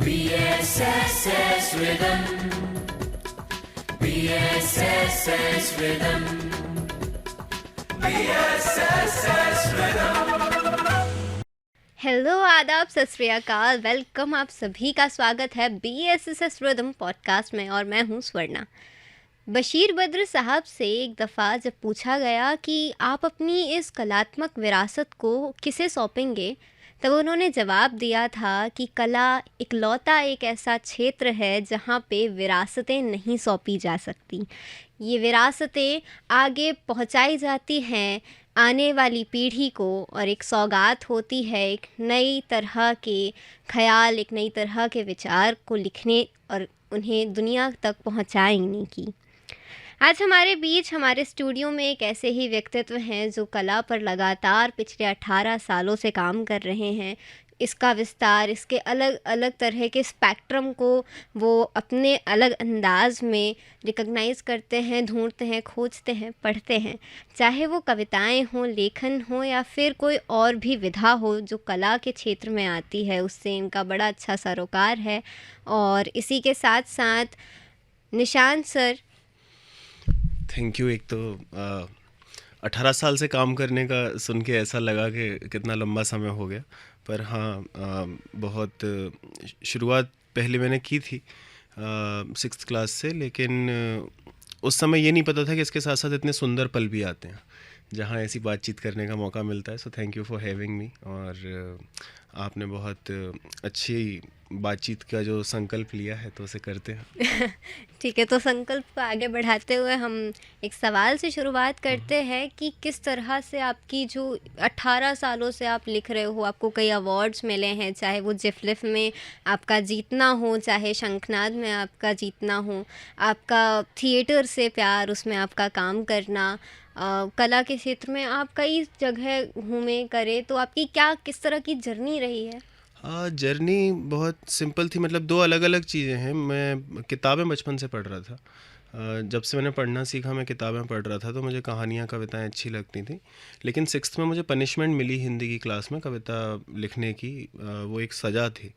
BSSS Rhythm, BSSS Rhythm, BSSS Rhythm। Hello, आदाब, सत श्री अकाल, वेलकम। आप सभी का स्वागत है BSSS रिदम पॉडकास्ट में और मैं हूँ स्वर्णा। बशीर बद्र साहब से एक दफ़ा जब पूछा गया कि आप अपनी इस कलात्मक विरासत को किसे सौंपेंगे, तब उन्होंने जवाब दिया था कि कला इकलौता एक ऐसा क्षेत्र है जहाँ पे विरासतें नहीं सौंपी जा सकती। ये विरासतें आगे पहुँचाई जाती हैं आने वाली पीढ़ी को, और एक सौगात होती है एक नई तरह के ख्याल, एक नई तरह के विचार को लिखने और उन्हें दुनिया तक पहुँचाने की। आज हमारे बीच, हमारे स्टूडियो में एक ऐसे ही व्यक्तित्व हैं जो कला पर लगातार पिछले 18 सालों से काम कर रहे हैं। इसका विस्तार, इसके अलग अलग तरह के स्पेक्ट्रम को वो अपने अलग अंदाज में रिकॉग्नाइज़ करते हैं, ढूंढते हैं, खोजते हैं, पढ़ते हैं। चाहे वो कविताएं हों, लेखन हो या फिर कोई और भी विधा हो जो कला के क्षेत्र में आती है, उससे इनका बड़ा अच्छा सरोकार है। और इसी के साथ साथ निशांत सर। Thank you. एक तो 18 साल से काम करने का सुन के ऐसा लगा कि कितना लंबा समय हो गया, पर हाँ, बहुत शुरुआत पहले मैंने की थी 6th क्लास से, लेकिन उस समय ये नहीं पता था कि इसके साथ साथ इतने सुंदर पल भी आते हैं जहाँ ऐसी बातचीत करने का मौका मिलता है। So thank you for having me. और आपने बहुत अच्छी बातचीत का जो संकल्प लिया है तो उसे करते हैं। ठीक है, तो संकल्प को आगे बढ़ाते हुए हम एक सवाल से शुरुआत करते हैं कि किस तरह से आपकी जो 18 सालों से आप लिख रहे हो, आपको कई अवार्ड्स मिले हैं, चाहे वो जिफलिफ में आपका जीतना हो, चाहे शंखनाद में आपका जीतना हो, आपका थिएटर से प्यार, उसमें आपका काम करना, कला के क्षेत्र में आप कई जगह घूमे करे, तो आपकी क्या किस तरह की जर्नी रही है? जर्नी बहुत सिंपल थी। मतलब दो अलग अलग चीज़ें हैं। मैं किताबें बचपन से पढ़ रहा था। जब से मैंने पढ़ना सीखा मैं किताबें पढ़ रहा था, तो मुझे कहानियाँ, कविताएं अच्छी लगती थी। लेकिन 6th में मुझे पनिशमेंट मिली हिंदी की क्लास में कविता लिखने की। वो एक सज़ा थी,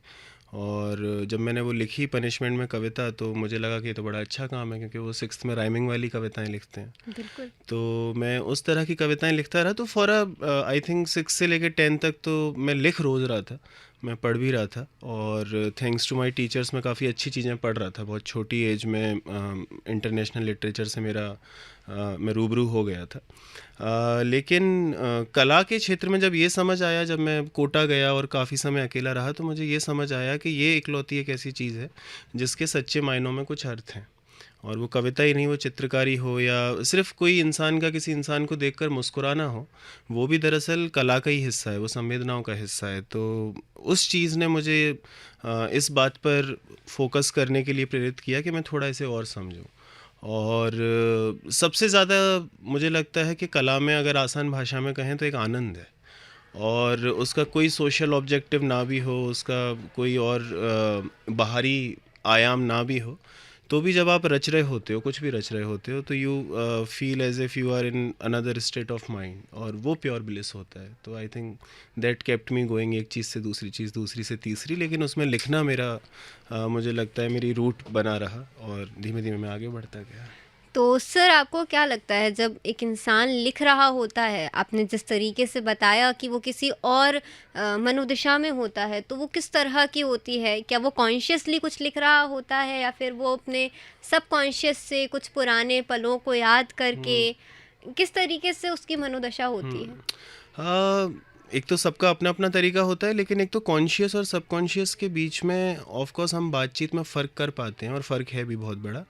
और जब मैंने वो लिखी पनिशमेंट में कविता, तो मुझे लगा कि ये तो बड़ा अच्छा काम है, क्योंकि वो 6th में राइमिंग वाली कविताएं लिखते हैं। बिल्कुल। तो मैं उस तरह की कविताएं लिखता रहा। तो फॉर आई थिंक 6 से लेकर 10 तक तो मैं लिख रोज़ रहा था, मैं पढ़ भी रहा था, और थैंक्स टू माय टीचर्स मैं काफ़ी अच्छी चीज़ें पढ़ रहा था। बहुत छोटी एज में इंटरनेशनल लिटरेचर से मैं रूबरू हो गया था। लेकिन कला के क्षेत्र में जब ये समझ आया, जब मैं कोटा गया और काफ़ी समय अकेला रहा, तो मुझे ये समझ आया कि ये इकलौती एक ऐसी चीज़ है जिसके सच्चे मायनों में कुछ अर्थ हैं। और वो कविता ही नहीं, वो चित्रकारी हो या सिर्फ कोई इंसान का किसी इंसान को देखकर मुस्कुराना हो, वो भी दरअसल कला का ही हिस्सा है, वो संवेदनाओं का हिस्सा है। तो उस चीज़ ने मुझे इस बात पर फोकस करने के लिए प्रेरित किया कि मैं थोड़ा इसे और समझूं। और सबसे ज़्यादा मुझे लगता है कि कला में, अगर आसान भाषा में कहें, तो एक आनंद है, और उसका कोई सोशल ऑब्जेक्टिव ना भी हो, उसका कोई और बाहरी आयाम ना भी हो, तो भी जब आप रच रहे होते हो, कुछ भी रच रहे होते हो, तो you feel as if you are in another state of mind, और वो प्योर ब्लिस होता है। तो I think that kept me going, एक चीज़ से दूसरी चीज़, दूसरी से तीसरी, लेकिन उसमें लिखना मेरा मुझे लगता है मेरी रूट बना रहा, और धीमे धीमे मैं आगे बढ़ता गया। तो सर, आपको क्या लगता है जब एक इंसान लिख रहा होता है, आपने जिस तरीके से बताया कि वो किसी और मनोदशा में होता है, तो वो किस तरह की होती है? क्या वो कॉन्शियसली कुछ लिख रहा होता है, या फिर वो अपने सबकॉन्शियस से कुछ पुराने पलों को याद करके, किस तरीके से उसकी मनोदशा होती है? हाँ, एक तो सबका अपना अपना तरीका होता है, लेकिन एक तो कॉन्शियस और सबकॉन्शियस के बीच में ऑफ कोर्स हम बातचीत में फ़र्क कर पाते हैं, और फ़र्क है भी बहुत बड़ा।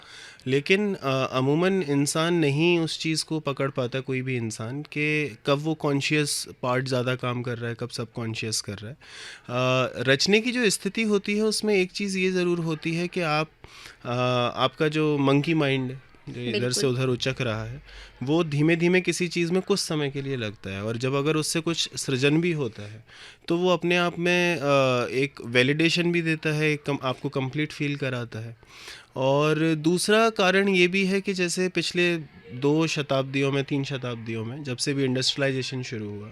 लेकिन अमूमन इंसान नहीं उस चीज़ को पकड़ पाता, कोई भी इंसान, कि कब वो कॉन्शियस पार्ट ज़्यादा काम कर रहा है, कब सबकॉन्शियस कर रहा है। रचने की जो स्थिति होती है, उसमें एक चीज़ ये ज़रूर होती है कि आपका जो मंकी माइंड जो इधर से उधर उचक रहा है, वो धीमे धीमे किसी चीज़ में कुछ समय के लिए लगता है, और जब अगर उससे कुछ सृजन भी होता है, तो वो अपने आप में एक वैलिडेशन भी देता है, आपको कंप्लीट फील कराता है। और दूसरा कारण ये भी है कि जैसे पिछले 2 शताब्दियों में, 3 शताब्दियों में, जब से भी इंडस्ट्रियलाइजेशन शुरू हुआ,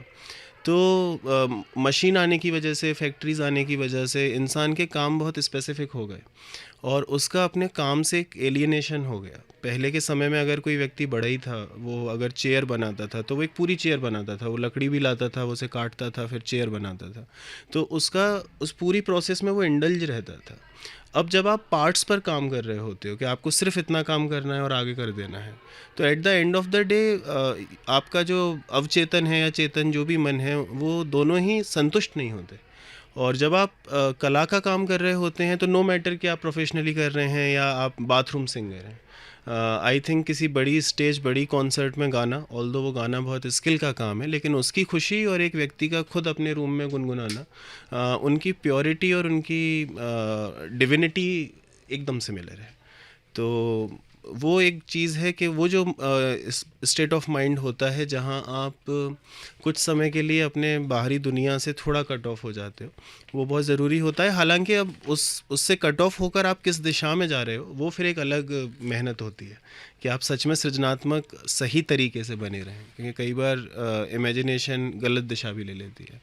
तो मशीन आने की वजह से, फैक्ट्रीज़ आने की वजह से इंसान के काम बहुत स्पेसिफिक हो गए और उसका अपने काम से एक एलियनेशन हो गया। पहले के समय में अगर कोई व्यक्ति बढ़ई था, वो अगर चेयर बनाता था तो वो एक पूरी चेयर बनाता था, वो लकड़ी भी लाता था, वो उसे काटता था, फिर चेयर बनाता था। तो उसका उस पूरी प्रोसेस में वो इंडल्ज रहता था। अब जब आप पार्ट्स पर काम कर रहे होते हो कि आपको सिर्फ इतना काम करना है और आगे कर देना है, तो at the end of the day आपका जो अवचेतन है या चेतन जो भी मन है, वो दोनों ही संतुष्ट नहीं होते। और जब आप कला का काम कर रहे होते हैं तो नो मैटर कि आप प्रोफेशनली कर रहे हैं या आप बाथरूम सिंगर हैं, आई थिंक किसी बड़ी स्टेज, बड़ी कॉन्सर्ट में गाना, ऑल्दो वो गाना बहुत स्किल का काम है, लेकिन उसकी खुशी और एक व्यक्ति का खुद अपने रूम में गुनगुनाना, उनकी प्योरिटी और उनकी डिविनिटी एकदम सिमिलर है। तो वो एक चीज़ है कि वो जो स्टेट ऑफ माइंड होता है जहाँ आप कुछ समय के लिए अपने बाहरी दुनिया से थोड़ा कट ऑफ हो जाते हो, वो बहुत ज़रूरी होता है। हालांकि अब उससे कट ऑफ होकर आप किस दिशा में जा रहे हो, वो फिर एक अलग मेहनत होती है कि आप सच में सृजनात्मक सही तरीके से बने रहें, क्योंकि कई बार इमेजिनेशन गलत दिशा भी ले लेती है।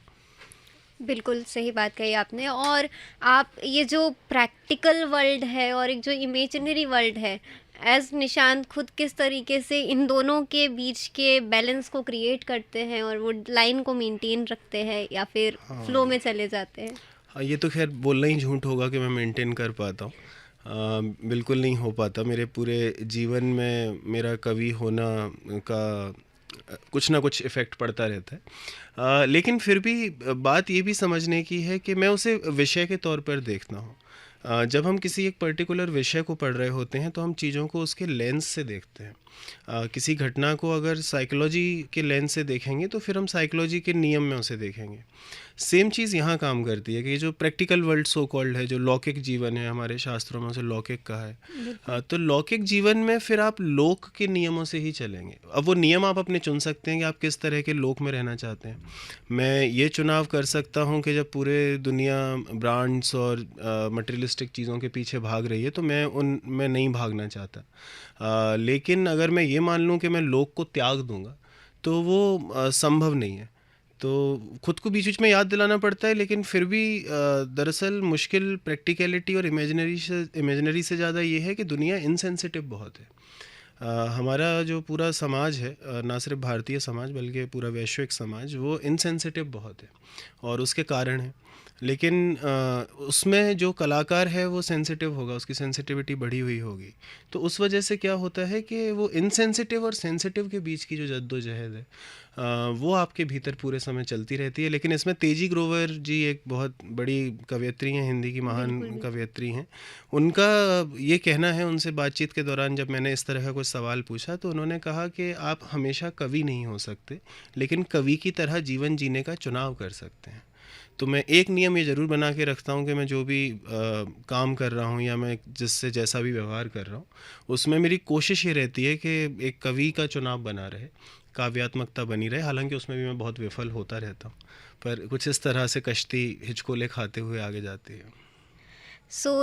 बिल्कुल सही बात कही आपने। और आप ये जो प्रैक्टिकल वर्ल्ड है और एक जो इमेजिनरी वर्ल्ड है, एज निशांत खुद किस तरीके से इन दोनों के बीच के बैलेंस को क्रिएट करते हैं और वो लाइन को मेंटेन रखते हैं या फिर फ्लो में चले जाते हैं? हाँ, ये तो खैर बोलना ही झूठ होगा कि मैं मेंटेन कर पाता हूँ। बिल्कुल नहीं हो पाता। मेरे पूरे जीवन में मेरा कवि होना का कुछ ना कुछ इफ़ेक्ट पड़ता रहता है। लेकिन फिर भी बात ये भी समझने की है कि मैं उसे विषय के तौर पर देखता हूँ। जब हम किसी एक पर्टिकुलर विषय को पढ़ रहे होते हैं तो हम चीज़ों को उसके लेंस से देखते हैं। किसी घटना को अगर साइकोलॉजी के लेंस से देखेंगे तो फिर हम साइकोलॉजी के नियम में उसे देखेंगे। सेम चीज़ यहाँ काम करती है कि जो प्रैक्टिकल वर्ल्ड सो कॉल्ड है, जो लौकिक जीवन है, हमारे शास्त्रों में उसे लौकिक कहा है। तो लौकिक जीवन में फिर आप लोक के नियमों से ही चलेंगे। अब वो नियम आप अपने चुन सकते हैं कि आप किस तरह के लोक में रहना चाहते हैं। मैं ये चुनाव कर सकता हूँ कि जब पूरे दुनिया ब्रांड्स और मटेरियलिस्टिक चीज़ों के पीछे भाग रही है तो मैं नहीं भागना चाहता। लेकिन अगर मैं ये मान लूँ कि मैं लोक को त्याग दूंगा तो वो संभव नहीं है। तो खुद को बीच बीच में याद दिलाना पड़ता है, लेकिन फिर भी दरअसल मुश्किल प्रैक्टिकलिटी और इमेजिनरी से ज़्यादा ये है कि दुनिया इनसेंसिटिव बहुत है। हमारा जो पूरा समाज है, ना सिर्फ भारतीय समाज बल्कि पूरा वैश्विक समाज, वो इनसेंसिटिव बहुत है और उसके कारण है। लेकिन उसमें जो कलाकार है वो सेंसिटिव होगा, उसकी सेंसिटिविटी बढ़ी हुई होगी। तो उस वजह से क्या होता है कि वो इनसेंसिटिव और सेंसिटिव के बीच की जो जद्दोजहद है वो आपके भीतर पूरे समय चलती रहती है। लेकिन इसमें तेजी ग्रोवर जी एक बहुत बड़ी कवयित्री हैं, हिंदी की महान कवयित्री हैं। उनका ये कहना है, उनसे बातचीत के दौरान जब मैंने इस तरह का कोई सवाल पूछा तो उन्होंने कहा कि आप हमेशा कवि नहीं हो सकते, लेकिन कवि की तरह जीवन जीने का चुनाव कर सकते हैं। तो मैं एक नियम ये ज़रूर बना के रखता हूँ कि मैं जो भी काम कर रहा हूँ या मैं जिससे जैसा भी व्यवहार कर रहा हूँ, उसमें मेरी कोशिश ये रहती है कि एक कवि का चुनाव बना रहे, काव्यात्मकता बनी रहे। हालांकि उसमें भी मैं बहुत विफल होता रहता हूँ, पर कुछ इस तरह से कश्ती हिचकोले खाते हुए आगे जाती है।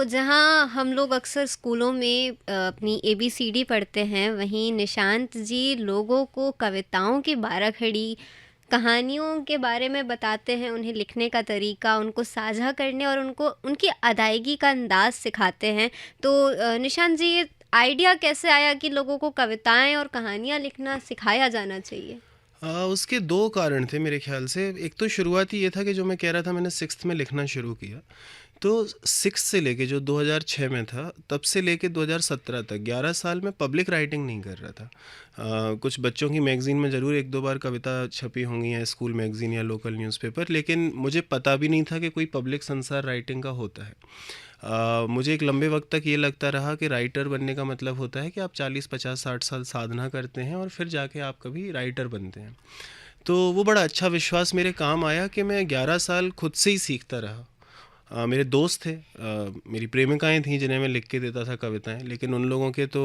जहाँ हम लोग अक्सर स्कूलों में अपनी ABCD पढ़ते हैं, वहीं निशांत जी लोगों को कविताओं की बाराखड़ी, कहानियों के बारे में बताते हैं, उन्हें लिखने का तरीका, उनको साझा करने और उनको उनकी अदायगी का अंदाज़ सिखाते हैं। तो निशांत जी, ये आइडिया कैसे आया कि लोगों को कविताएं और कहानियां लिखना सिखाया जाना चाहिए? उसके दो कारण थे मेरे ख्याल से। एक तो शुरुआती ये था कि जो मैं कह रहा था, मैंने 6th में लिखना शुरू किया, तो 6 से लेके जो 2006 में था तब से लेके 2017 तक 11 साल में पब्लिक राइटिंग नहीं कर रहा था। कुछ बच्चों की मैगज़ीन में ज़रूर 1-2 बार कविता छपी होंगी, या स्कूल मैगज़ीन या लोकल न्यूज़पेपर, लेकिन मुझे पता भी नहीं था कि कोई पब्लिक संसार राइटिंग का होता है। मुझे एक लंबे वक्त तक ये लगता रहा कि राइटर बनने का मतलब होता है कि आप 40, 50, 60 साल साधना करते हैं और फिर जाके आप कभी राइटर बनते हैं। तो वो बड़ा अच्छा विश्वास मेरे काम आया कि मैं 11 साल खुद से ही सीखता रहा। मेरे दोस्त थे, मेरी प्रेमिकाएं थीं जिन्हें मैं लिख के देता था कविताएं, लेकिन उन लोगों के तो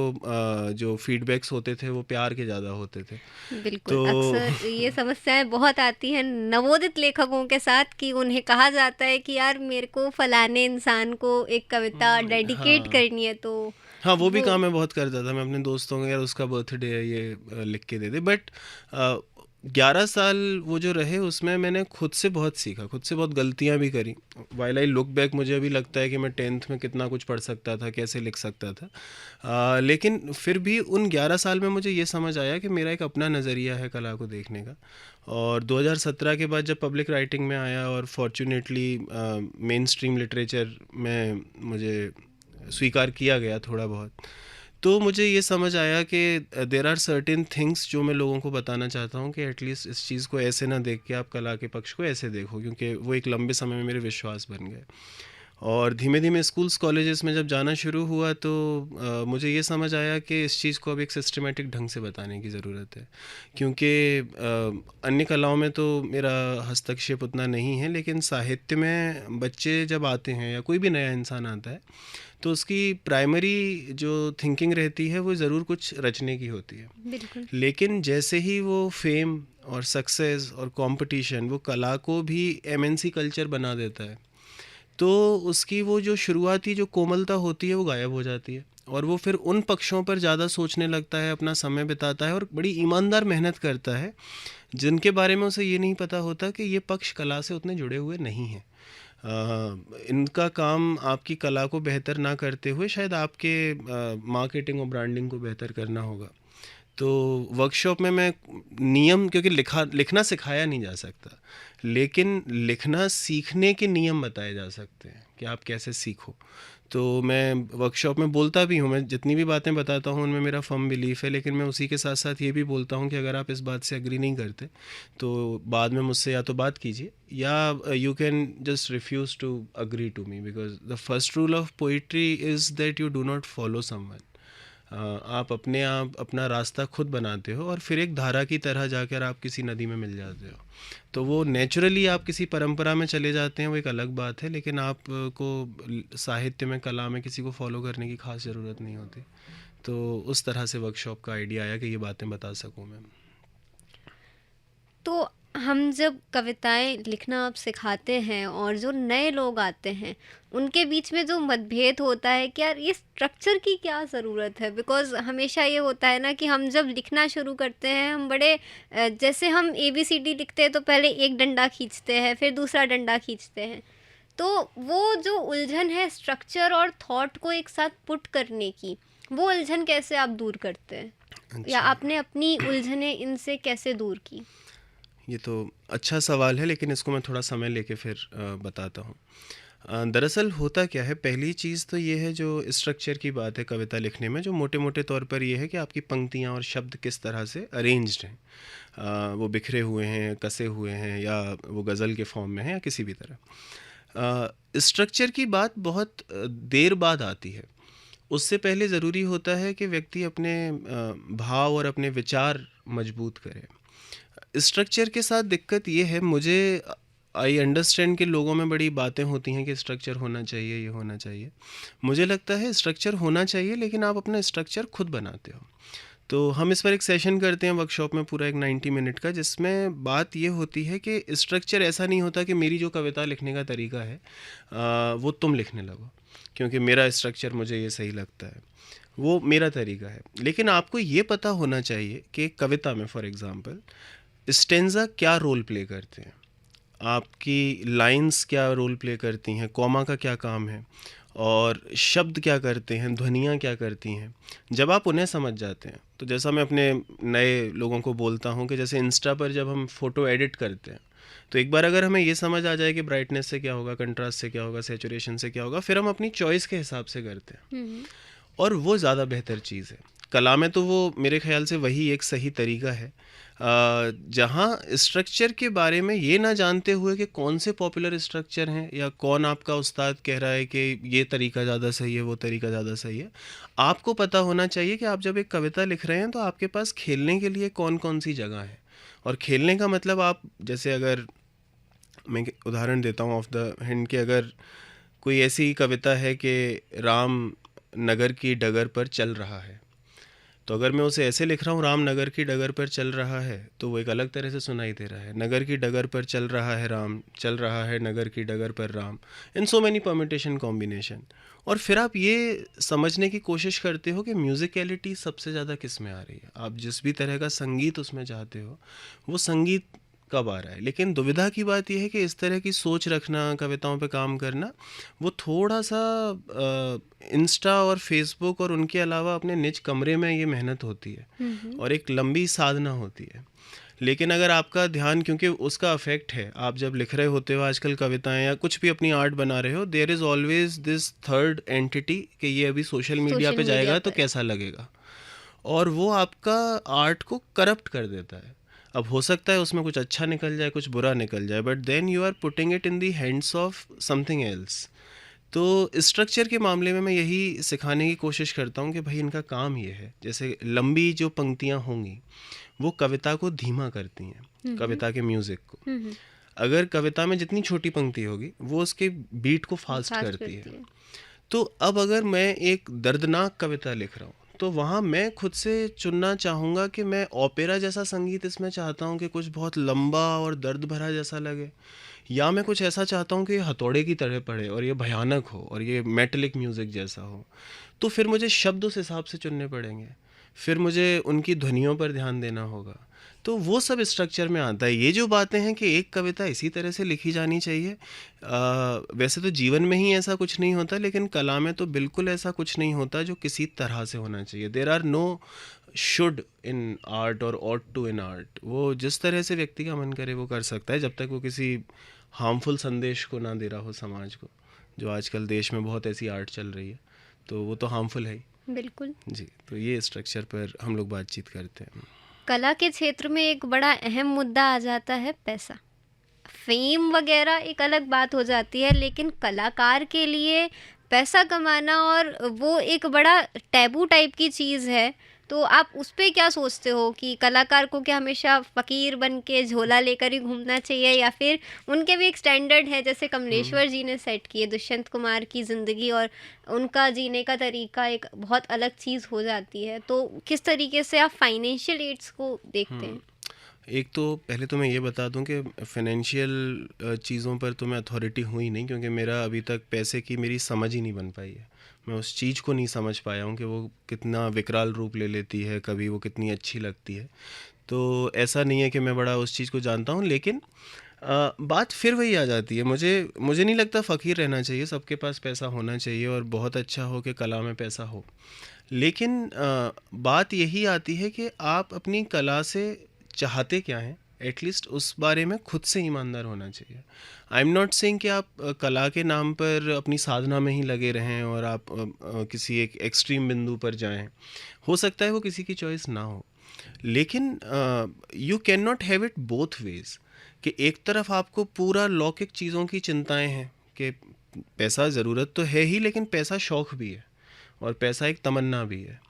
जो फीडबैक्स होते थे वो प्यार के ज़्यादा होते थे। बिल्कुल। तो अक्सर ये समस्याएं बहुत आती हैं नवोदित लेखकों के साथ कि उन्हें कहा जाता है कि यार मेरे को फलाने इंसान को एक कविता डेडिकेट करनी है, तो हाँ, वो भी काम मैं बहुत करता था। मैं अपने दोस्तों को, यार उसका बर्थडे है, ये लिख के दे दे। बट 11 साल वो जो रहे उसमें मैंने खुद से बहुत सीखा, खुद से बहुत गलतियां भी करी। वाइल आई लुक बैक मुझे अभी लगता है कि मैं 10th में कितना कुछ पढ़ सकता था, कैसे लिख सकता था। लेकिन फिर भी उन 11 साल में मुझे ये समझ आया कि मेरा एक अपना नज़रिया है कला को देखने का। और 2017 के बाद जब पब्लिक राइटिंग में आया और फॉर्चुनेटली मेन स्ट्रीम लिटरेचर में मुझे स्वीकार किया गया थोड़ा बहुत, तो मुझे ये समझ आया कि देर आर सर्टेन थिंग्स जो मैं लोगों को बताना चाहता हूँ कि एटलीस्ट इस चीज़ को ऐसे ना देख के आप कला के पक्ष को ऐसे देखो, क्योंकि वो एक लंबे समय में मेरे विश्वास बन गए। और धीमे धीमे स्कूल्स कॉलेजेस में जब जाना शुरू हुआ तो मुझे ये समझ आया कि इस चीज़ को अब एक सिस्टमेटिक ढंग से बताने की ज़रूरत है, क्योंकि अन्य कलाओं में तो मेरा हस्तक्षेप उतना नहीं है, लेकिन साहित्य में बच्चे जब आते हैं या कोई भी नया इंसान आता है तो उसकी प्राइमरी जो थिंकिंग रहती है वो ज़रूर कुछ रचने की होती है। बिल्कुल। लेकिन जैसे ही वो फेम और सक्सेस और कंपटीशन वो कला को भी एमएनसी कल्चर बना देता है, तो उसकी वो जो शुरुआती जो कोमलता होती है वो गायब हो जाती है, और वो फिर उन पक्षों पर ज़्यादा सोचने लगता है, अपना समय बिताता है और बड़ी ईमानदार मेहनत करता है जिनके बारे में उसे ये नहीं पता होता कि ये पक्ष कला से उतने जुड़े हुए नहीं हैं। इनका काम आपकी कला को बेहतर ना करते हुए शायद आपके मार्केटिंग और ब्रांडिंग को बेहतर करना होगा। तो वर्कशॉप में मैं नियम, क्योंकि लिखना सिखाया नहीं जा सकता, लेकिन लिखना सीखने के नियम बताए जा सकते हैं कि आप कैसे सीखो। तो मैं वर्कशॉप में बोलता भी हूँ, मैं जितनी भी बातें बताता हूँ उनमें मेरा फर्म बिलीफ है, लेकिन मैं उसी के साथ साथ ये भी बोलता हूँ कि अगर आप इस बात से एग्री नहीं करते तो बाद में मुझसे या तो बात कीजिए या you can just refuse to agree to me, because the first rule of poetry is that you do not follow someone. आप अपने आप अपना रास्ता खुद बनाते हो और फिर एक धारा की तरह जाकर आप किसी नदी में मिल जाते हो। तो वो नेचुरली आप किसी परंपरा में चले जाते हैं, वो एक अलग बात है, लेकिन आपको साहित्य में, कला में किसी को फॉलो करने की खास ज़रूरत नहीं होती। तो उस तरह से वर्कशॉप का आइडिया आया कि ये बातें बता सकूं मैं। तो हम जब कविताएं लिखना आप सिखाते हैं और जो नए लोग आते हैं उनके बीच में जो मतभेद होता है कि यार ये स्ट्रक्चर की क्या ज़रूरत है, बिकॉज़ हमेशा ये होता है ना कि हम जब लिखना शुरू करते हैं हम बड़े जैसे हम ABCD लिखते हैं तो पहले एक डंडा खींचते हैं फिर दूसरा डंडा खींचते हैं, तो वो जो उलझन है स्ट्रक्चर और थॉट को एक साथ पुट करने की, वो उलझन कैसे आप दूर करते हैं या अच्छा, आपने अपनी उलझनें इनसे कैसे दूर की? ये तो अच्छा सवाल है, लेकिन इसको मैं थोड़ा समय लेके फिर बताता हूँ। दरअसल होता क्या है, पहली चीज़ तो ये है जो स्ट्रक्चर की बात है कविता लिखने में, जो मोटे मोटे तौर पर ये है कि आपकी पंक्तियाँ और शब्द किस तरह से अरेंज्ड हैं। वो बिखरे हुए हैं, कसे हुए हैं, या वो गज़ल के फॉर्म में है, या किसी भी तरह। स्ट्रक्चर की बात बहुत देर बाद आती है। उससे पहले ज़रूरी होता है कि व्यक्ति अपने भाव और अपने विचार मजबूत करे। स्ट्रक्चर के साथ दिक्कत ये है, मुझे आई अंडरस्टैंड कि लोगों में बड़ी बातें होती हैं कि स्ट्रक्चर होना चाहिए, ये होना चाहिए। मुझे लगता है स्ट्रक्चर होना चाहिए, लेकिन आप अपना स्ट्रक्चर खुद बनाते हो। तो हम इस पर एक सेशन करते हैं वर्कशॉप में, पूरा एक 90 मिनट का, जिसमें बात ये होती है कि स्ट्रक्चर ऐसा नहीं होता कि मेरी जो कविता लिखने का तरीका है वो तुम लिखने लगो, क्योंकि मेरा स्ट्रक्चर मुझे ये सही लगता है, वो मेरा तरीका है। लेकिन आपको ये पता होना चाहिए कि कविता में फॉर एग्ज़ाम्पल स्टेंजा क्या रोल प्ले करते हैं, आपकी लाइंस क्या रोल प्ले करती हैं, कॉमा का क्या काम है, और शब्द क्या करते हैं, ध्वनियाँ क्या करती हैं। जब आप उन्हें समझ जाते हैं, तो जैसा मैं अपने नए लोगों को बोलता हूँ कि जैसे इंस्टा पर जब हम फ़ोटो एडिट करते हैं, तो एक बार अगर हमें ये समझ आ जाए कि ब्राइटनेस से क्या होगा, कंट्रास्ट से क्या होगा, सैचुरेशन से क्या होगा, फिर हम अपनी चॉइस के हिसाब से करते हैं, और वो ज़्यादा बेहतर चीज़ है। कला में तो वो मेरे ख्याल से वही एक सही तरीका है, जहाँ स्ट्रक्चर के बारे में ये ना जानते हुए कि कौन से पॉपुलर स्ट्रक्चर हैं या कौन आपका उस्ताद कह रहा है कि ये तरीका ज़्यादा सही है, वो तरीका ज़्यादा सही है। आपको पता होना चाहिए कि आप जब एक कविता लिख रहे हैं तो आपके पास खेलने के लिए कौन कौन सी जगह है। और खेलने का मतलब, आप जैसे, अगर मैं उदाहरण देता हूँ ऑफ द हैंड, कि अगर कोई ऐसी कविता है कि राम नगर की डगर पर चल रहा है, तो अगर मैं उसे ऐसे लिख रहा हूँ, राम नगर की डगर पर चल रहा है, तो वो एक अलग तरह से सुनाई दे रहा है। नगर की डगर पर चल रहा है राम, चल रहा है नगर की डगर पर राम, इन सो मैनी परम्यूटेशन कॉम्बिनेशन। और फिर आप ये समझने की कोशिश करते हो कि म्यूज़िकलिटी सबसे ज़्यादा किस में आ रही है। आप जिस भी तरह का संगीत उसमें चाहते हो, वो संगीत कब आ रहा है। लेकिन दुविधा की बात यह है कि इस तरह की सोच रखना, कविताओं पे काम करना, वो थोड़ा सा इंस्टा और फेसबुक और उनके अलावा अपने निज कमरे में ये मेहनत होती है और एक लंबी साधना होती है। लेकिन अगर आपका ध्यान, क्योंकि उसका अफेक्ट है, आप जब लिख रहे होते हो आजकल कविताएं या कुछ भी अपनी आर्ट बना रहे हो, there is always this third entity कि ये अभी सोशल मीडिया पे जाएगा तो कैसा लगेगा, और वो आपका आर्ट को करप्ट कर देता है। अब हो सकता है उसमें कुछ अच्छा निकल जाए, कुछ बुरा निकल जाए, but then you are putting it in the hands of something else. तो स्ट्रक्चर के मामले में मैं यही सिखाने की कोशिश करता हूँ कि भाई इनका काम ये है, जैसे लंबी जो पंक्तियाँ होंगी वो कविता को धीमा करती हैं, कविता के म्यूज़िक को। अगर कविता में जितनी छोटी पंक्ति होगी वो उसके बीट को फास्ट करती है। तो अब अगर मैं एक दर्दनाक कविता लिख रहा हूँ तो वहाँ मैं खुद से चुनना चाहूँगा कि मैं ओपेरा जैसा संगीत इसमें चाहता हूँ कि कुछ बहुत लंबा और दर्द भरा जैसा लगे, या मैं कुछ ऐसा चाहता हूँ कि हथौड़े की तरह पड़े और ये भयानक हो और ये मेटलिक म्यूज़िक जैसा हो। तो फिर मुझे शब्द उस हिसाब से चुनने पड़ेंगे, फिर मुझे उनकी ध्वनियों पर ध्यान देना होगा। तो वो सब स्ट्रक्चर में आता है। ये जो बातें हैं कि एक कविता इसी तरह से लिखी जानी चाहिए, वैसे तो जीवन में ही ऐसा कुछ नहीं होता, लेकिन कला में तो बिल्कुल ऐसा कुछ नहीं होता जो किसी तरह से होना चाहिए। There are no should in art और ऑट टू इन आर्ट। वो जिस तरह से व्यक्ति का मन करे वो कर सकता है, जब तक वो किसी हार्मफुल संदेश को ना दे रहा हो समाज को। जो आजकल देश में बहुत ऐसी आर्ट चल रही है तो वो तो हार्मफुल है ही। बिल्कुल जी, तो ये स्ट्रक्चर पर हम लोग बातचीत करते हैं। कला के क्षेत्र में एक बड़ा अहम मुद्दा आ जाता है पैसा। फेम वगैरह एक अलग बात हो जाती है, लेकिन कलाकार के लिए पैसा कमाना और वो एक बड़ा टैबू टाइप की चीज़ है। तो आप उस पे क्या सोचते हो कि कलाकार को क्या हमेशा फ़कीर बन के झोला लेकर ही घूमना चाहिए, या फिर उनके भी एक स्टैंडर्ड है, जैसे कमलेश्वर जी ने सेट किए, दुष्यंत कुमार की ज़िंदगी और उनका जीने का तरीका एक बहुत अलग चीज़ हो जाती है। तो किस तरीके से आप फाइनेंशियल एड्स को देखते हैं? एक तो पहले तो मैं ये बता दूं कि फाइनेंशियल चीज़ों पर तो मैं अथॉरिटी हूँ ही नहीं, क्योंकि मेरा अभी तक पैसे की मेरी समझ ही नहीं बन पाई है। मैं उस चीज़ को नहीं समझ पाया हूँ कि वो कितना विकराल रूप ले लेती है, कभी वो कितनी अच्छी लगती है। तो ऐसा नहीं है कि मैं बड़ा उस चीज़ को जानता हूँ, लेकिन बात फिर वही आ जाती है। मुझे नहीं लगता फ़कीर रहना चाहिए, सबके पास पैसा होना चाहिए और बहुत अच्छा हो कि कला में पैसा हो। लेकिन बात यही आती है कि आप अपनी कला से चाहते क्या हैं, एटलीस्ट उस बारे में खुद से ईमानदार होना चाहिए। आई एम नॉट सेइंग कि आप कला के नाम पर अपनी साधना में ही लगे रहें और आप किसी एक एक्सट्रीम बिंदु पर जाएं। हो सकता है वो किसी की चॉइस ना हो, लेकिन you can not have it both ways कि एक तरफ आपको पूरा लौकिक चीज़ों की चिंताएं हैं कि पैसा ज़रूरत तो है ही, लेकिन पैसा शौक़ भी है और पैसा एक तमन्ना भी है।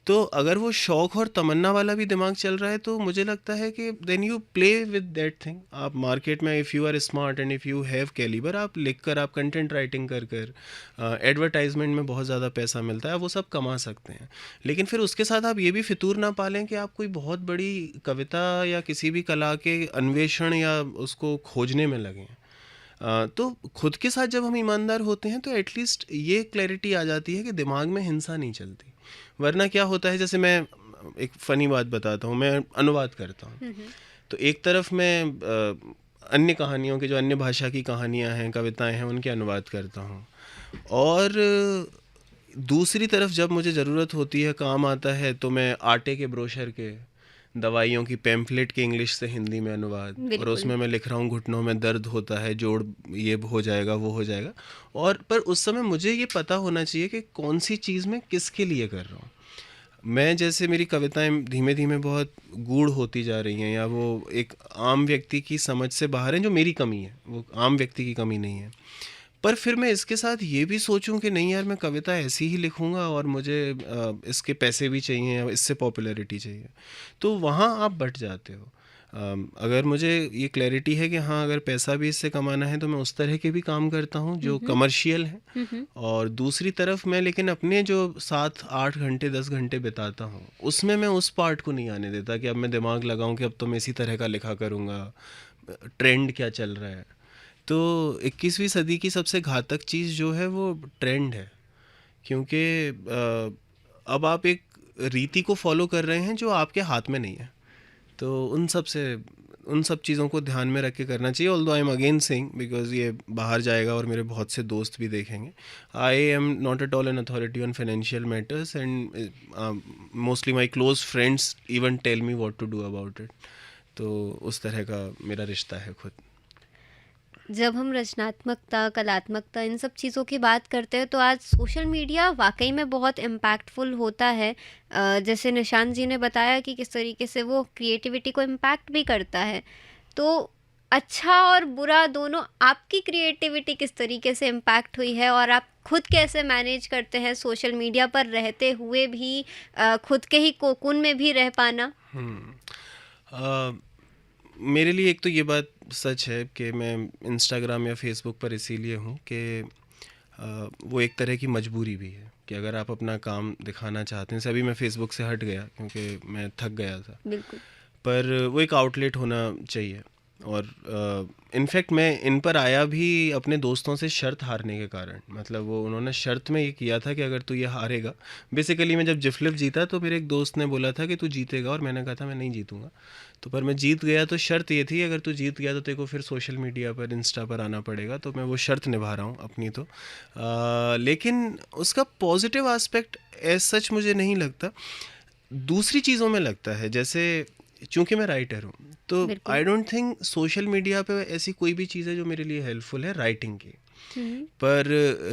तो अगर वो शौक़ और तमन्ना वाला भी दिमाग चल रहा है तो मुझे लगता है कि then you play with that thing. आप मार्केट में, if you are smart and if you have calibre, आप लिख कर, आप कंटेंट राइटिंग कर एडवर्टाइजमेंट में बहुत ज़्यादा पैसा मिलता है, वो सब कमा सकते हैं। लेकिन फिर उसके साथ आप ये भी फितूर ना पालें कि आप कोई बहुत बड़ी कविता या किसी भी कला के अन्वेषण या उसको खोजने में लगें। तो खुद के साथ जब हम ईमानदार होते हैं तो एटलीस्ट ये क्लैरिटी आ जाती है कि दिमाग में हिंसा नहीं चलती। वरना क्या होता है, जैसे मैं एक फ़नी बात बताता हूँ, मैं अनुवाद करता हूँ। तो एक तरफ मैं अन्य कहानियों के, जो अन्य भाषा की कहानियाँ हैं, कविताएं हैं, उनके अनुवाद करता हूँ, और दूसरी तरफ जब मुझे ज़रूरत होती है, काम आता है, तो मैं आटे के ब्रोशर के, दवाइयों की पैम्फलेट के इंग्लिश से हिंदी में अनुवाद, और उसमें मैं लिख रहा हूँ घुटनों में दर्द होता है, जोड़ ये हो जाएगा, वो हो जाएगा। और पर उस समय मुझे ये पता होना चाहिए कि कौन सी चीज़ मैं किसके लिए कर रहा हूँ। मैं, जैसे मेरी कविताएं धीमे धीमे बहुत गूढ़ होती जा रही हैं, या वो एक आम व्यक्ति की समझ से बाहर हैं, जो मेरी कमी है, वो आम व्यक्ति की कमी नहीं है। पर फिर मैं इसके साथ ये भी सोचूं कि नहीं यार, मैं कविता ऐसी ही लिखूंगा और मुझे इसके पैसे भी चाहिए, इससे पॉपुलैरिटी चाहिए, तो वहाँ आप बट जाते हो। अगर मुझे ये क्लैरिटी है कि हाँ अगर पैसा भी इससे कमाना है तो मैं उस तरह के भी काम करता हूँ जो कमर्शियल हैं, और दूसरी तरफ मैं लेकिन अपने जो 7-8 घंटे 10 घंटे बिताता हूँ उसमें मैं उस पार्ट को नहीं आने देता कि अब मैं दिमाग लगाऊं कि अब तो मैं इसी तरह का लिखा करूँगा, ट्रेंड क्या चल रहा है। तो 21वीं सदी की सबसे घातक चीज़ जो है वो ट्रेंड है, क्योंकि अब आप एक रीति को फॉलो कर रहे हैं जो आपके हाथ में नहीं है। तो उन सब चीज़ों को ध्यान में रख के करना चाहिए। Although I am again saying, because ये बाहर जाएगा और मेरे बहुत से दोस्त भी देखेंगे, I am not at all an authority on financial matters and mostly my close friends even tell me what to do about it. तो उस तरह का मेरा रिश्ता है खुद। जब हम रचनात्मकता, कलात्मकता, इन सब चीज़ों की बात करते हैं तो आज सोशल मीडिया वाकई में बहुत इम्पैक्टफुल होता है। जैसे निशांत जी ने बताया कि किस तरीके से वो क्रिएटिविटी को इम्पैक्ट भी करता है। तो अच्छा और बुरा दोनों, आपकी क्रिएटिविटी किस तरीके से इम्पैक्ट हुई है और आप खुद कैसे मैनेज करते हैं सोशल मीडिया पर रहते हुए भी खुद के ही कोकून में भी रह पाना? मेरे लिए एक तो ये बात सच है कि मैं इंस्टाग्राम या फेसबुक पर इसीलिए हूँ कि वो एक तरह की मजबूरी भी है कि अगर आप अपना काम दिखाना चाहते हैं। से अभी मैं फेसबुक से हट गया क्योंकि मैं थक गया था, बिल्कुल। पर वो एक आउटलेट होना चाहिए। और इनफैक्ट मैं इन पर आया भी अपने दोस्तों से शर्त हारने के कारण। मतलब वो उन्होंने शर्त में ये किया था कि अगर तू ये हारेगा, बेसिकली मैं जब जिफ्लिप जीता तो मेरे एक दोस्त ने बोला था कि तू जीतेगा, और मैंने कहा था मैं नहीं जीतूंगा। तो पर मैं जीत गया, तो शर्त ये थी अगर तू जीत गया तो तेरे को फिर सोशल मीडिया पर, इंस्टा पर आना पड़ेगा। तो मैं वो शर्त निभा रहा हूँ अपनी। तो लेकिन उसका पॉजिटिव एस्पेक्ट एज सच मुझे नहीं लगता, दूसरी चीज़ों में लगता है। जैसे चूँकि मैं राइटर हूँ तो आई डोंट थिंक सोशल मीडिया पे ऐसी कोई भी चीज़ है जो मेरे लिए हेल्पफुल है राइटिंग की। पर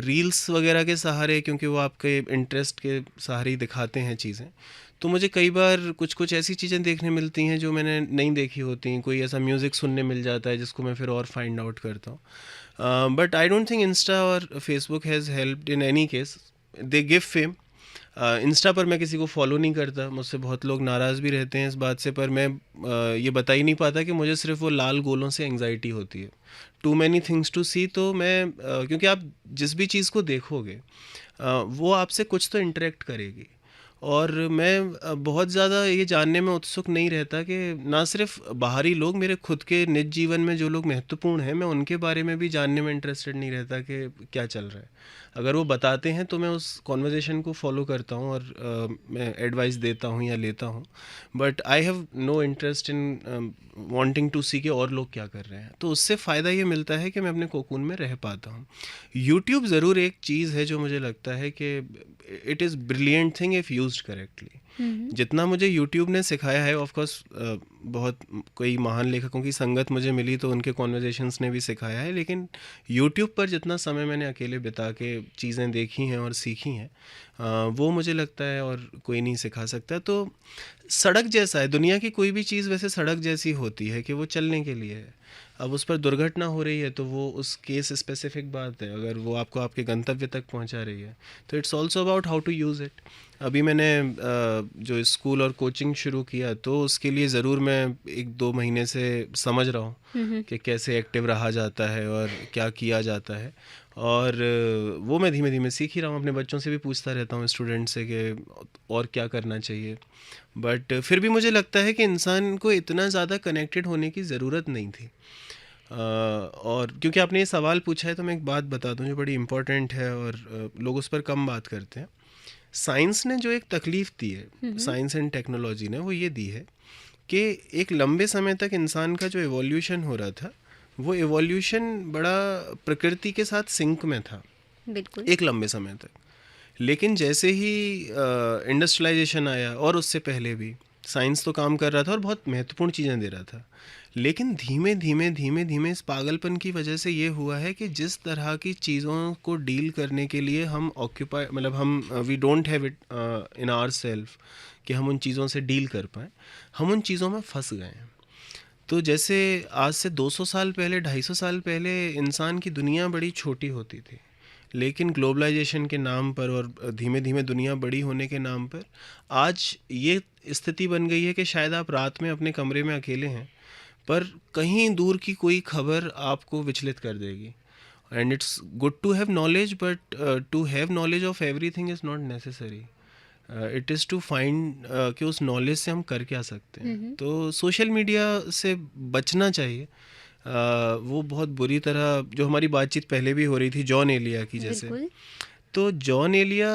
रील्स वगैरह के सहारे, क्योंकि वो आपके इंटरेस्ट के सहारे ही दिखाते हैं चीज़ें, तो मुझे कई बार कुछ कुछ ऐसी चीज़ें देखने मिलती हैं जो मैंने नहीं देखी होती। कोई ऐसा म्यूज़िक सुनने मिल जाता है जिसको मैं फिर और फाइंड आउट करता हूँ। But I don't think Insta और Facebook has helped in any case. They give fame. Insta पर मैं किसी को फॉलो नहीं करता, मुझसे बहुत लोग नाराज़ भी रहते हैं इस बात से, पर मैं ये बता ही नहीं पाता कि मुझे सिर्फ वो लाल गोलों से एंग्जाइटी होती है, टू मैनी थिंग्स टू सी। तो मैं क्योंकि आप जिस भी चीज़ को देखोगे वो आपसे कुछ तो इंटरेक्ट करेगी, और मैं बहुत ज़्यादा ये जानने में उत्सुक नहीं रहता कि ना सिर्फ बाहरी लोग, मेरे खुद के निज जीवन में जो लोग महत्वपूर्ण हैं, मैं उनके बारे में भी जानने में इंटरेस्टेड नहीं रहता कि क्या चल रहा है। अगर वो बताते हैं तो मैं उस कॉन्वर्जेसन को फॉलो करता हूँ और मैं एडवाइस देता हूँ या लेता हूँ, but I have no interest in wanting to see कि और लोग क्या कर रहे हैं। तो उससे फ़ायदा ये मिलता है कि मैं अपने कोकून में रह पाता हूँ। यूट्यूब ज़रूर एक चीज़ है जो मुझे लगता है कि it is brilliant thing if used correctly. जितना मुझे यूट्यूब ने सिखाया है, ऑफ कोर्स बहुत कोई महान लेखकों की संगत मुझे मिली तो उनके कॉन्वर्जेशंस ने भी सिखाया है, लेकिन यूट्यूब पर जितना समय मैंने अकेले बिता के चीज़ें देखी हैं और सीखी हैं, वो मुझे लगता है और कोई नहीं सिखा सकता। तो सड़क जैसा है, दुनिया की कोई भी चीज़ वैसे सड़क जैसी होती है कि वो चलने के लिए है। अब उस पर दुर्घटना हो रही है तो वो उस केस स्पेसिफिक बात है, अगर वो आपको आपके गंतव्य तक पहुंचा रही है तो it's also about how to use it. अभी मैंने जो स्कूल और कोचिंग शुरू किया तो उसके लिए ज़रूर मैं 1-2 महीने से समझ रहा हूँ कि कैसे एक्टिव रहा जाता है और क्या किया जाता है, और वो मैं धीमे धीमे सीख ही रहा हूँ। अपने बच्चों से भी पूछता रहता हूँ, स्टूडेंट से, कि और क्या करना चाहिए। बट फिर भी मुझे लगता है कि इंसान को इतना ज़्यादा कनेक्टेड होने की ज़रूरत नहीं थी। और क्योंकि आपने ये सवाल पूछा है तो मैं एक बात बता दूं जो बड़ी इम्पोर्टेंट है और लोग उस पर कम बात करते हैं। साइंस ने जो एक तकलीफ़ दी है, साइंस एंड टेक्नोलॉजी ने, वो ये दी है कि एक लंबे समय तक इंसान का जो एवोल्यूशन हो रहा था वो एवोल्यूशन बड़ा प्रकृति के साथ सिंक में था, बिल्कुल, एक लंबे समय तक। लेकिन जैसे ही इंडस्ट्रियलाइजेशन आया, और उससे पहले भी साइंस तो काम कर रहा था और बहुत महत्वपूर्ण चीज़ें दे रहा था, लेकिन धीमे धीमे इस पागलपन की वजह से ये हुआ है कि जिस तरह की चीज़ों को डील करने के लिए हम ऑक्यूपाई, मतलब हम we don't have it in our self कि हम उन चीज़ों से डील कर पाएँ, हम उन चीज़ों में फंस गए हैं। तो जैसे आज से 200 साल पहले, 250 साल पहले इंसान की दुनिया बड़ी छोटी होती थी, लेकिन ग्लोबलाइजेशन के नाम पर और धीमे धीमे दुनिया बड़ी होने के नाम पर आज ये स्थिति बन गई है कि शायद आप रात में अपने कमरे में अकेले हैं पर कहीं दूर की कोई खबर आपको विचलित कर देगी. And it's good to have knowledge, but to have knowledge of everything is not necessary. It is to find कि उस नॉलेज से हम कर क्या सकते हैं. तो सोशल मीडिया से बचना चाहिए. वो बहुत बुरी तरह, जो हमारी बातचीत पहले भी हो रही थी जॉन एलिया की जैसे, बिल्कुल। तो जॉन एलिया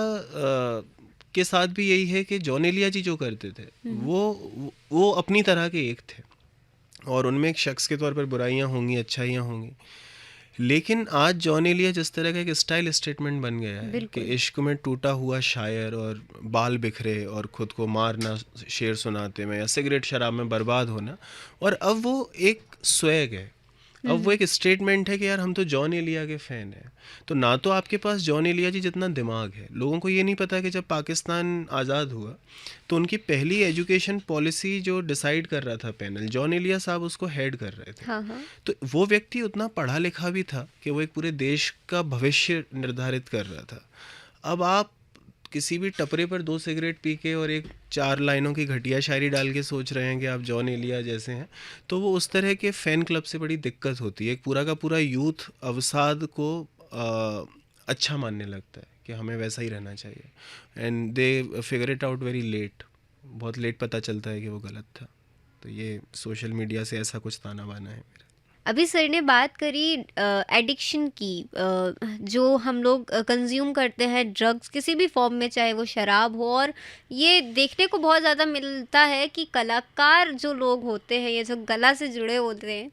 के साथ भी यही है कि जॉन एलिया जी जो करते थे वो अपनी तरह के एक थे, और उनमें एक शख्स के तौर पर बुराइयां होंगी, अच्छाइयां होंगी. लेकिन आज जॉन एलिया जिस तरह का एक स्टाइल स्टेटमेंट बन गया है कि इश्क में टूटा हुआ शायर और बाल बिखरे और खुद को मारना शेर सुनाते में, या सिगरेट शराब में बर्बाद होना, और अब वो एक स्वैग है, अब वो एक स्टेटमेंट है कि यार हम तो जॉन एलिया के फ़ैन हैं. तो ना तो आपके पास जॉन एलिया जी जितना दिमाग है, लोगों को ये नहीं पता कि जब पाकिस्तान आज़ाद हुआ तो उनकी पहली एजुकेशन पॉलिसी जो डिसाइड कर रहा था पैनल, जॉन एलिया साहब उसको हेड कर रहे थे. हाँ हाँ। तो वो व्यक्ति उतना पढ़ा लिखा भी था कि वो एक पूरे देश का भविष्य निर्धारित कर रहा था. अब आप किसी भी टपरे पर 2 सिगरेट पी के और एक 4 लाइनों की घटिया शायरी डाल के सोच रहे हैं कि आप जॉन एलिया जैसे हैं, तो वो उस तरह के फ़ैन क्लब से बड़ी दिक्कत होती है. एक पूरा का पूरा यूथ अवसाद को अच्छा मानने लगता है कि हमें वैसा ही रहना चाहिए. And they figure it out very late, बहुत लेट पता चलता है कि वो गलत था. तो ये सोशल मीडिया से ऐसा कुछ ताना बाना है मेरा. अभी सर ने बात करी एडिक्शन की, जो हम लोग कंज्यूम करते हैं ड्रग्स किसी भी फॉर्म में, चाहे वो शराब हो, और ये देखने को बहुत ज़्यादा मिलता है कि कलाकार जो लोग होते हैं, ये जो कला से जुड़े होते हैं,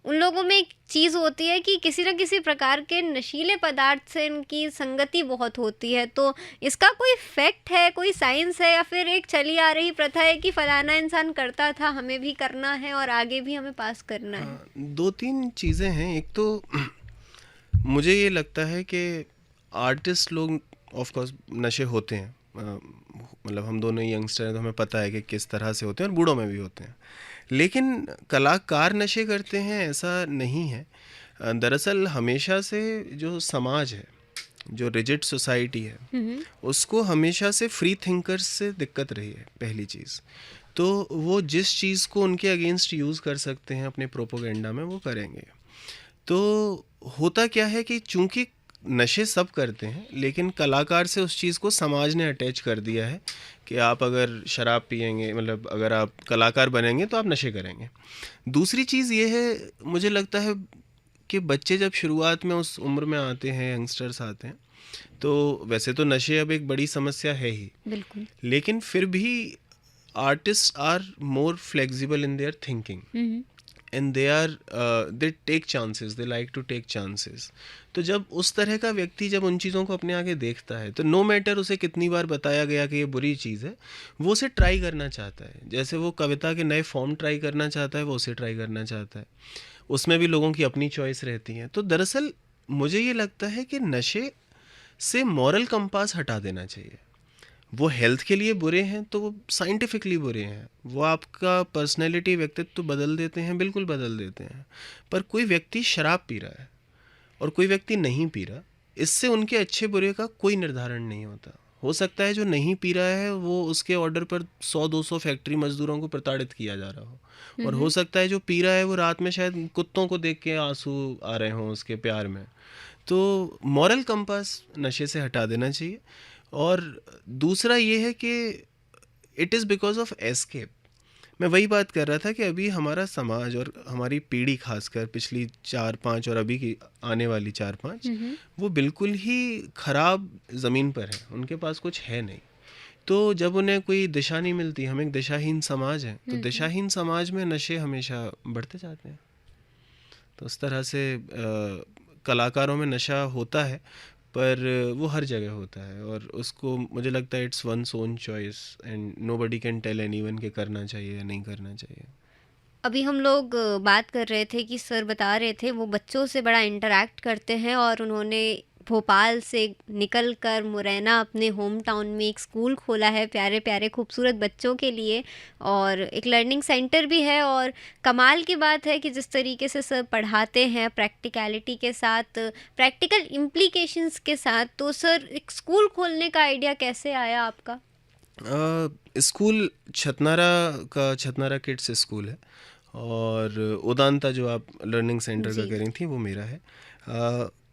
उन लोगों में एक चीज़ होती है कि किसी न किसी प्रकार के नशीले पदार्थ से इनकी संगति बहुत होती है. तो इसका कोई फैक्ट है, कोई साइंस है, या फिर एक चली आ रही प्रथा है कि फलाना इंसान करता था, हमें भी करना है और आगे भी हमें पास करना है? 2-3 चीज़ें हैं. एक तो मुझे ये लगता है कि आर्टिस्ट लोग ऑफ कोर्स नशे होते हैं, मतलब हम दोनों यंगस्टर हैं तो हमें पता है कि किस तरह से होते हैं, और बूढ़ों में भी होते हैं. लेकिन कलाकार नशे करते हैं ऐसा नहीं है. दरअसल हमेशा से जो समाज है, जो रिजिड सोसाइटी है, उसको हमेशा से फ्री थिंकर्स से दिक्कत रही है. पहली चीज़ तो वो जिस चीज़ को उनके अगेंस्ट यूज़ कर सकते हैं अपने प्रोपोगेंडा में, वो करेंगे. तो होता क्या है कि चूंकि नशे सब करते हैं, लेकिन कलाकार से उस चीज़ को समाज ने अटैच कर दिया है कि आप अगर शराब पिएंगे, मतलब अगर आप कलाकार बनेंगे तो आप नशे करेंगे. दूसरी चीज़ ये है, मुझे लगता है कि बच्चे जब शुरुआत में उस उम्र में आते हैं, यंगस्टर्स आते हैं, तो वैसे तो नशे अब एक बड़ी समस्या है ही, बिल्कुल. लेकिन फिर भी artist are more flexible in their thinking, and they take chances, they like to take chances. तो जब उस तरह का व्यक्ति जब उन चीज़ों को अपने आगे देखता है, तो नो मैटर उसे कितनी बार बताया गया कि ये बुरी चीज़ है, वो उसे ट्राई करना चाहता है. जैसे वो कविता के नए फॉर्म ट्राई करना चाहता है, वो उसे ट्राई करना चाहता है. उसमें भी लोगों की अपनी चॉइस रहती है. तो दरअसल मुझे ये लगता है कि नशे से मॉरल कंपास हटा देना चाहिए. वो हेल्थ के लिए बुरे हैं तो वो साइंटिफिकली बुरे हैं, वो आपका पर्सनैलिटी, व्यक्तित्व बदल देते हैं, बिल्कुल बदल देते हैं. पर कोई व्यक्ति शराब पी रहा है और कोई व्यक्ति नहीं पी रहा, इससे उनके अच्छे बुरे का कोई निर्धारण नहीं होता. हो सकता है जो नहीं पी रहा है वो उसके ऑर्डर पर 100-200 फैक्ट्री मजदूरों को प्रताड़ित किया जा रहा हो, और हो सकता है जो पी रहा है वो रात में शायद कुत्तों को देख के आंसू आ रहे हों उसके प्यार में. तो मॉरल कंपास नशे से हटा देना चाहिए. और दूसरा ये है कि it is because of escape. मैं वही बात कर रहा था कि अभी हमारा समाज और हमारी पीढ़ी, खासकर पिछली 4-5 और अभी की आने वाली 4-5, वो बिल्कुल ही ख़राब ज़मीन पर है, उनके पास कुछ है नहीं. तो जब उन्हें कोई दिशा नहीं मिलती, हम एक दिशाहीन समाज हैं, तो दिशाहीन समाज में नशे हमेशा बढ़ते जाते हैं. तो उस तरह से कलाकारों में नशा होता है, पर वो हर जगह होता है, और उसको मुझे लगता है it's one's own choice, and nobody can tell anyone के करना चाहिए या नहीं करना चाहिए. अभी हम लोग बात कर रहे थे कि सर बता रहे थे वो बच्चों से बड़ा इंटरैक्ट करते हैं, और उन्होंने भोपाल से निकल कर मुरैना अपने होम टाउन में एक स्कूल खोला है प्यारे प्यारे खूबसूरत बच्चों के लिए, और एक लर्निंग सेंटर भी है. और कमाल की बात है कि जिस तरीके से सर पढ़ाते हैं प्रैक्टिकलिटी के साथ, प्रैक्टिकल इम्प्लीकेशंस के साथ, तो सर एक स्कूल खोलने का आइडिया कैसे आया आपका? स्कूल छतनारा का छतनारा किड्स स्कूल है, और उदांता जो आप लर्निंग सेंटर का जी। कह रही थी वो मेरा है।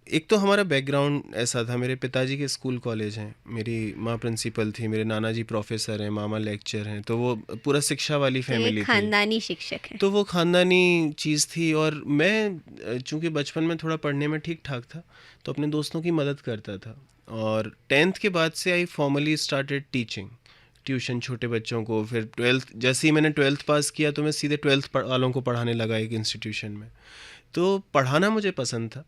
एक तो हमारा बैकग्राउंड ऐसा था, मेरे पिताजी के स्कूल कॉलेज हैं, मेरी माँ प्रिंसिपल थी, मेरे नाना जी प्रोफेसर हैं, मामा लेक्चर हैं, तो वो पूरा शिक्षा वाली तो ये फैमिली थी। खानदानी शिक्षक है। तो वो खानदानी चीज़ थी। और मैं चूँकि बचपन में थोड़ा पढ़ने में ठीक ठाक था तो अपने दोस्तों की मदद करता था। और 10th के बाद से आई फॉर्मली स्टार्टेड टीचिंग, ट्यूशन छोटे बच्चों को। फिर 12th, जैसे ही मैंने 12th पास किया तो मैं सीधे 12th वालों को पढ़ाने लगा एक इंस्टीट्यूशन में। तो पढ़ाना मुझे पसंद था।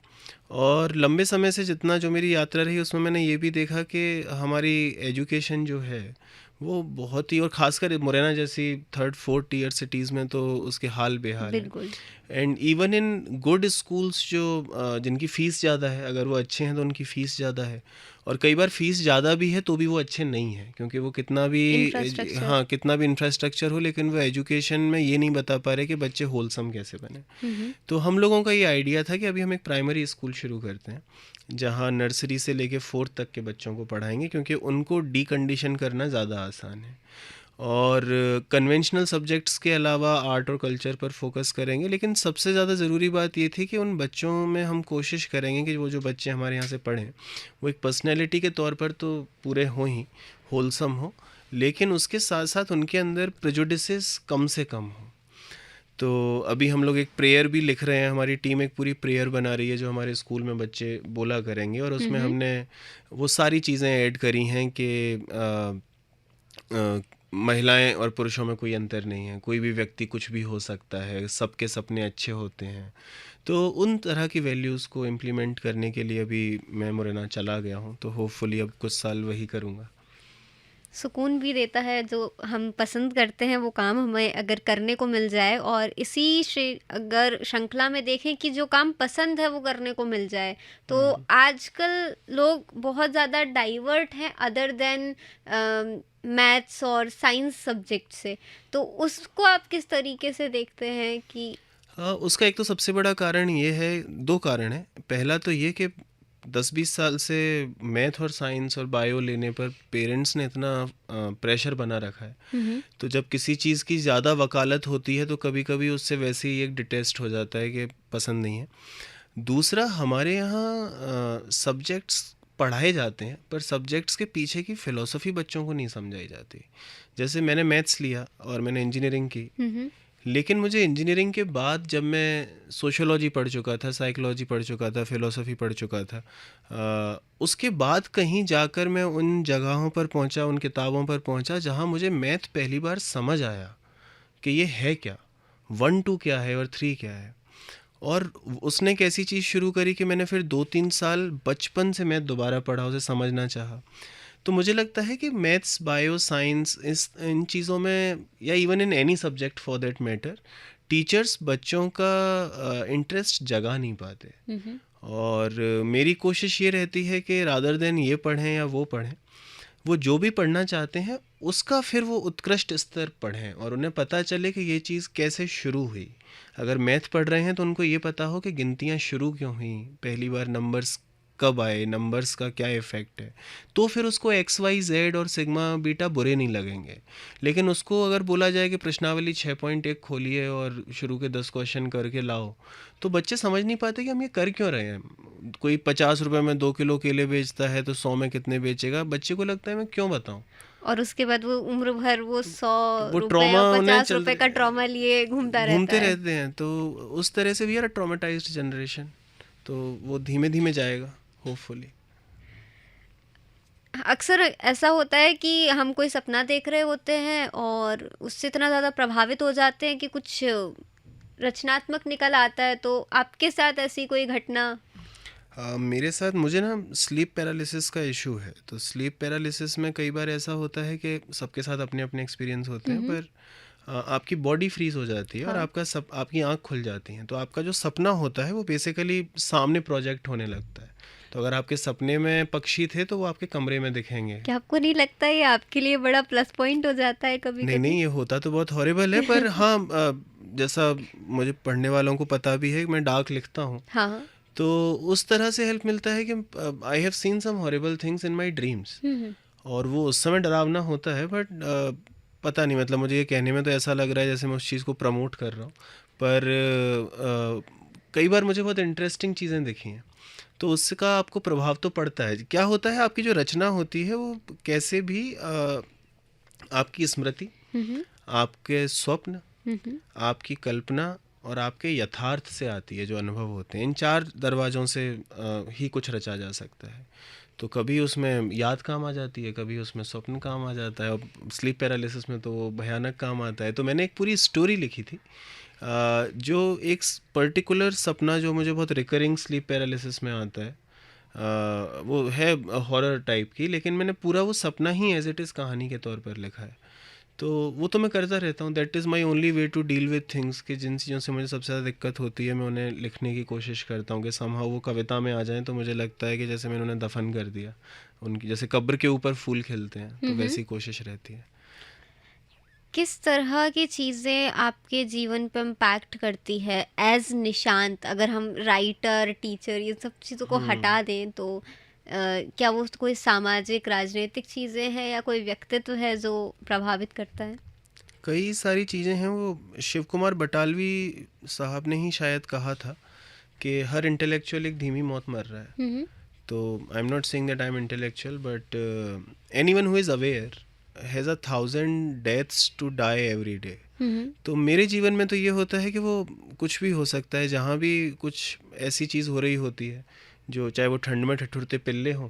और लंबे समय से जितना जो मेरी यात्रा रही उसमें मैंने ये भी देखा कि हमारी एजुकेशन जो है वो बहुत ही, और ख़ासकर मुरैना जैसी 3rd 4th टीयर सिटीज़ में तो उसके हाल बेहाल है। बिल्कुल। And even in good schools जो जिनकी फ़ीस ज़्यादा है, अगर वो अच्छे हैं तो उनकी फ़ीस ज़्यादा है। और कई बार फ़ीस ज़्यादा भी है तो भी वो अच्छे नहीं हैं, क्योंकि वो कितना भी इंफ्रास्ट्रक्चर। हाँ कितना भी इंफ्रास्ट्रक्चर हो, लेकिन वो एजुकेशन में ये नहीं बता पा रहे कि बच्चे होलसम कैसे बने। तो हम लोगों का ये आइडिया था कि अभी हम एक प्राइमरी स्कूल शुरू करते हैं जहाँ नर्सरी से लेके 4th तक के बच्चों को पढ़ाएंगे, क्योंकि उनको डीकंडीशन करना ज़्यादा आसान है। और कन्वेंशनल सब्जेक्ट्स के अलावा आर्ट और कल्चर पर फोकस करेंगे। लेकिन सबसे ज़्यादा ज़रूरी बात ये थी कि उन बच्चों में हम कोशिश करेंगे कि वो जो बच्चे हमारे यहाँ से पढ़ें वो एक पर्सनैलिटी के तौर पर तो पूरे हों ही, होलसम हो, लेकिन उसके साथ साथ उनके अंदर प्रेजुडिसेस कम से कम हो। तो अभी हम लोग एक प्रेयर भी लिख रहे हैं, हमारी टीम एक पूरी प्रेयर बना रही है जो हमारे स्कूल में बच्चे बोला करेंगे। और उसमें हमने वो सारी चीज़ें ऐड करी हैं कि महिलाएं और पुरुषों में कोई अंतर नहीं है, कोई भी व्यक्ति कुछ भी हो सकता है, सबके सपने अच्छे होते हैं। तो उन तरह की वैल्यूज़ को इम्प्लीमेंट करने के लिए अभी मैं मुरैना चला गया हूँ, तो होपफुली अब कुछ साल वही करूँगा। सुकून भी देता है, जो हम पसंद करते हैं वो काम हमें अगर करने को मिल जाए, और इसी अगर श्रृंखला में देखें कि जो काम पसंद है वो करने को मिल जाए, तो आजकल लोग बहुत ज़्यादा डाइवर्ट हैं अदर देन मैथ्स और साइंस सब्जेक्ट से। तो उसको आप किस तरीके से देखते हैं कि उसका एक तो सबसे बड़ा कारण ये है, 2 कारण हैं। पहला तो ये कि 10-20 साल से मैथ और साइंस और बायो लेने पर पेरेंट्स ने इतना प्रेशर बना रखा है, तो जब किसी चीज़ की ज़्यादा वकालत होती है तो कभी कभी उससे वैसे ही एक डिटेस्ट हो जाता है कि पसंद नहीं है। दूसरा, हमारे यहाँ सब्जेक्ट्स पढ़ाए जाते हैं पर सब्जेक्ट्स के पीछे की फ़िलॉसफी बच्चों को नहीं समझाई जाती। जैसे मैंने मैथ्स लिया और मैंने इंजीनियरिंग की, लेकिन मुझे इंजीनियरिंग के बाद जब मैं सोशियोलॉजी पढ़ चुका था, साइकोलॉजी पढ़ चुका था, फ़िलॉसफी पढ़ चुका था, उसके बाद कहीं जाकर मैं उन जगहों पर पहुंचा, उन किताबों पर पहुंचा जहां मुझे मैथ पहली बार समझ आया कि ये है क्या, 1 2 क्या है और 3 क्या है। और उसने एक ऐसी चीज़ शुरू करी कि मैंने फिर 2-3 साल बचपन से मैथ दोबारा पढ़ा, उसे समझना चाहा। तो मुझे लगता है कि मैथ्स, बायो, साइंस, इन चीज़ों में, या even in any subject for that matter, teachers बच्चों का इंटरेस्ट जगा नहीं पाते। और मेरी कोशिश ये रहती है कि रादर देन ये पढ़ें या वो पढ़ें, वो जो भी पढ़ना चाहते हैं उसका फिर वो उत्कृष्ट स्तर पढ़ें और उन्हें पता चले कि ये चीज़ कैसे शुरू हुई। अगर मैथ पढ़ रहे हैं तो उनको ये पता हो कि गिनतियाँ शुरू क्यों हुई, पहली बार नंबर्स कब आए, नंबर्स का क्या इफ़ेक्ट है, तो फिर उसको एक्स वाई जेड और सिग्मा बीटा बुरे नहीं लगेंगे। लेकिन उसको अगर बोला जाए कि प्रश्नावली 6.1 खोलिए और शुरू के 10 क्वेश्चन करके लाओ, तो बच्चे समझ नहीं पाते कि हम ये कर क्यों रहे हैं। कोई 50 रुपये में 2 किलो केले बेचता है तो 100 में कितने बेचेगा, बच्चे को लगता है मैं क्यों बताऊँ। और उसके बाद वो उम्र भर वो 100 वो रुपए ट्रॉमा और उन्हें 50 रुपए का ट्रॉमा लिए घूमते रहते हैं। तो उस तरह से we are a traumatised generation, तो वो धीमे धीमे जाएगा होपफुली। अक्सर ऐसा होता है कि हम कोई सपना देख रहे होते हैं और उससे इतना ज़्यादा प्रभावित हो जाते हैं कि कुछ रचनात्मक निकल आता है। तो आपके साथ ऐसी कोई घटना? मेरे साथ, मुझे ना स्लीप पैरालिसिस का इशू है। तो स्लीप पैरालिसिस में कई बार ऐसा होता है कि सबके साथ अपने अपने एक्सपीरियंस होते हैं, पर आपकी बॉडी फ्रीज हो जाती है और आपकी आँख खुल जाती है। तो आपका जो सपना होता है वो बेसिकली सामने प्रोजेक्ट होने लगता है। तो अगर आपके सपने में पक्षी थे तो वो आपके कमरे में दिखेंगे। क्या आपको नहीं लगता ये आपके लिए बड़ा प्लस पॉइंट हो जाता है कभी? नहीं, ये होता तो बहुत हॉरिबल है, पर हाँ, जैसा मुझे पढ़ने वालों को पता भी है कि मैं डार्क लिखता हूँ। हाँ। तो उस तरह से हेल्प मिलता है कि I have seen some horrible things in my dreams, और वो उस समय डरावना होता है, बट पता नहीं, मतलब मुझे ये कहने में तो ऐसा लग रहा है जैसे मैं उस चीज़ को प्रमोट कर रहा हूँ, पर कई बार मुझे बहुत इंटरेस्टिंग चीज़ें दिखी हैं, तो उसका आपको प्रभाव तो पड़ता है। क्या होता है, आपकी जो रचना होती है वो कैसे भी आपकी स्मृति, आपके स्वप्न, आपकी कल्पना और आपके यथार्थ से आती है। जो अनुभव होते हैं, इन 4 दरवाज़ों से ही कुछ रचा जा सकता है। तो कभी उसमें याद काम आ जाती है, कभी उसमें स्वप्न काम आ जाता है, और स्लीप पैरालिसिस में तो वो भयानक काम आता है। तो मैंने एक पूरी स्टोरी लिखी थी, जो एक पर्टिकुलर सपना जो मुझे बहुत रिकरिंग स्लीप पैरालिसिस में आता है, वो है हॉरर टाइप की, लेकिन मैंने पूरा वो सपना ही एज इट इज़ कहानी के तौर पर लिखा है। तो वो तो मैं करता रहता हूँ। That is my only way to deal with things, कि जिन चीज़ों से मुझे सबसे ज़्यादा दिक्कत होती है, मैं उन्हें लिखने की कोशिश करता हूँ कि समहाउ वो कविता में आ जाएं। तो मुझे लगता है कि जैसे मैंने उन्हें दफन कर दिया, उनकी जैसे कब्र के ऊपर फूल खिलते हैं, तो वैसी कोशिश रहती है। किस तरह की चीज़ें आपके जीवन पे इम्पैक्ट करती है एज निशांत? अगर हम राइटर, टीचर, ये सब चीज़ों को हटा दें तो क्या वो कोई सामाजिक, राजनीतिक चीज़ें हैं या कोई व्यक्तित्व है जो प्रभावित करता है? कई सारी चीज़ें हैं। वो शिव कुमार बटालवी साहब ने ही शायद कहा था कि हर इंटेलेक्चुअल एक धीमी मौत मर रहा है। तो I am not saying that I am intellectual, but anyone who is aware has 1000 deaths to die every day. तो मेरे जीवन में तो ये होता है कि वो कुछ भी हो सकता है, जहाँ भी कुछ ऐसी चीज़ हो रही होती है, जो चाहे वो ठंड में ठठुरते पिल्ले हों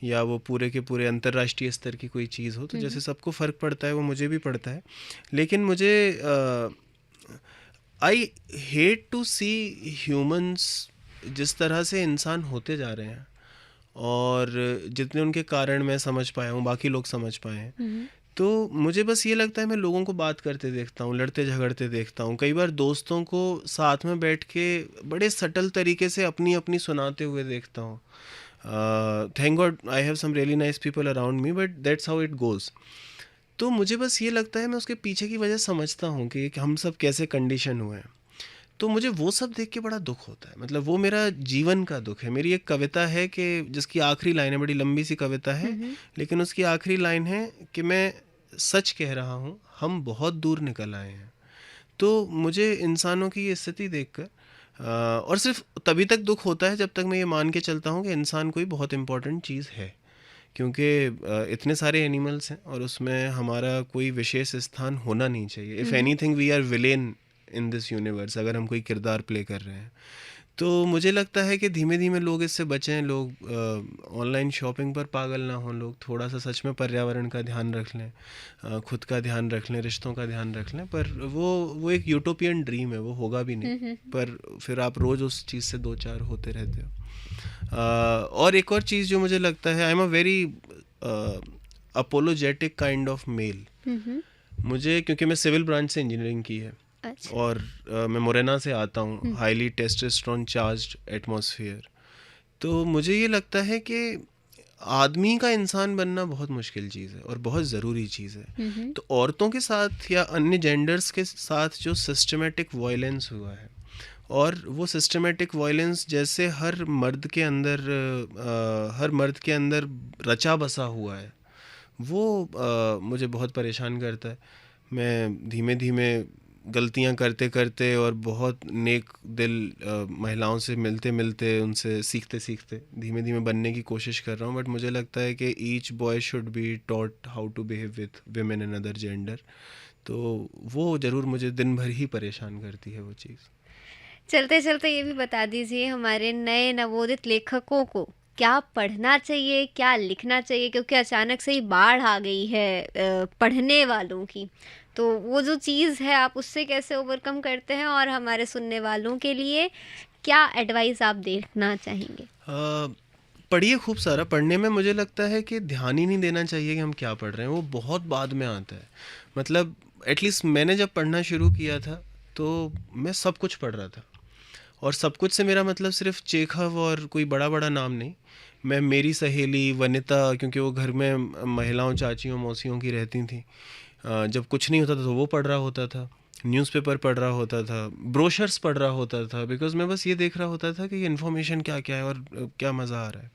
या वो पूरे के पूरे अंतर्राष्ट्रीय स्तर की कोई चीज़ हो, तो जैसे सबको फ़र्क पड़ता है वो मुझे भी पड़ता है। लेकिन मुझे I hate to see humans जिस तरह से इंसान होते जा रहे हैं, और जितने उनके कारण मैं समझ पाया हूँ, बाकी लोग समझ पाए हैं। तो मुझे बस ये लगता है, मैं लोगों को बात करते देखता हूँ, लड़ते झगड़ते देखता हूँ, कई बार दोस्तों को साथ में बैठ के बड़े सटल तरीके से अपनी अपनी सुनाते हुए देखता हूँ। Thank God I have some really nice people around me, but that's how it goes. तो मुझे बस ये लगता है, मैं उसके पीछे की वजह समझता हूँ कि हम सब कैसे कंडीशन हुए हैं। तो मुझे वो सब देख के बड़ा दुख होता है। मतलब वो मेरा जीवन का दुख है। मेरी एक कविता है कि जिसकी आखिरी लाइन है, बड़ी लंबी सी कविता है, लेकिन उसकी आखिरी लाइन है कि मैं सच कह रहा हूँ, हम बहुत दूर निकल आए हैं। तो मुझे इंसानों की ये स्थिति देखकर और सिर्फ तभी तक दुख होता है जब तक मैं ये मान के चलता हूँ कि इंसान कोई बहुत इम्पोर्टेंट चीज़ है, क्योंकि इतने सारे एनिमल्स हैं और उसमें हमारा कोई विशेष स्थान होना नहीं चाहिए। If anything we are villain in this universe, अगर हम कोई किरदार प्ले कर रहे हैं। तो मुझे लगता है कि धीमे धीमे लोग इससे बचें, लोग ऑनलाइन शॉपिंग पर पागल ना हों, लोग थोड़ा सा सच में पर्यावरण का ध्यान रख लें, खुद का ध्यान रख लें, रिश्तों का ध्यान रख लें। पर वो एक यूटोपियन ड्रीम है, वो होगा भी नहीं। पर फिर आप रोज़ उस चीज़ से 2-4 होते रहते हो। और एक और चीज़ जो मुझे लगता है, I am a very apologetic kind of male. मुझे, क्योंकि मैं सिविल ब्रांच से इंजीनियरिंग की है, और मैं मोरेना से आता हूँ, हाईली टेस्टोस्टेरोन चार्ज्ड एटमॉस्फेयर। तो मुझे ये लगता है कि आदमी का इंसान बनना बहुत मुश्किल चीज़ है और बहुत ज़रूरी चीज़ है। तो औरतों के साथ या अन्य जेंडर्स के साथ जो सिस्टमेटिक वायलेंस हुआ है, और वो सिस्टमेटिक वायलेंस जैसे हर मर्द के अंदर रचा बसा हुआ है, वो मुझे बहुत परेशान करता है। मैं धीमे धीमे गलतियां करते करते और बहुत नेक दिल महिलाओं से मिलते मिलते, उनसे सीखते सीखते धीमे धीमे बनने की कोशिश कर रहा हूँ। बट मुझे लगता है कि each boy should be taught how to behave with women in other gender. तो वो ज़रूर मुझे दिन भर ही परेशान करती है वो चीज़। चलते चलते ये भी बता दीजिए हमारे नए नवोदित लेखकों को क्या पढ़ना चाहिए, क्या लिखना चाहिए, क्योंकि अचानक से ही बाढ़ आ गई है पढ़ने वालों की। तो वो जो चीज़ है, आप उससे कैसे ओवरकम करते हैं, और हमारे सुनने वालों के लिए क्या एडवाइस आप देना चाहेंगे? पढ़िए खूब सारा। पढ़ने में मुझे लगता है कि ध्यान ही नहीं देना चाहिए कि हम क्या पढ़ रहे हैं, वो बहुत बाद में आता है। मतलब एटलीस्ट मैंने जब पढ़ना शुरू किया था तो मैं सब कुछ पढ़ रहा था, और सब कुछ से मेरा मतलब सिर्फ चेखव और कोई बड़ा बड़ा नाम नहीं। मैं मेरी सहेली वनिता, क्योंकि वो घर में महिलाओं, चाचियों, मौसियों की रहती थी, जब कुछ नहीं होता था तो वो पढ़ रहा होता था, न्यूज़पेपर पढ़ रहा होता था, ब्रोशर्स पढ़ रहा होता था, बिकॉज मैं बस ये देख रहा होता था कि ये इन्फॉर्मेशन क्या क्या है और क्या मज़ा आ रहा है,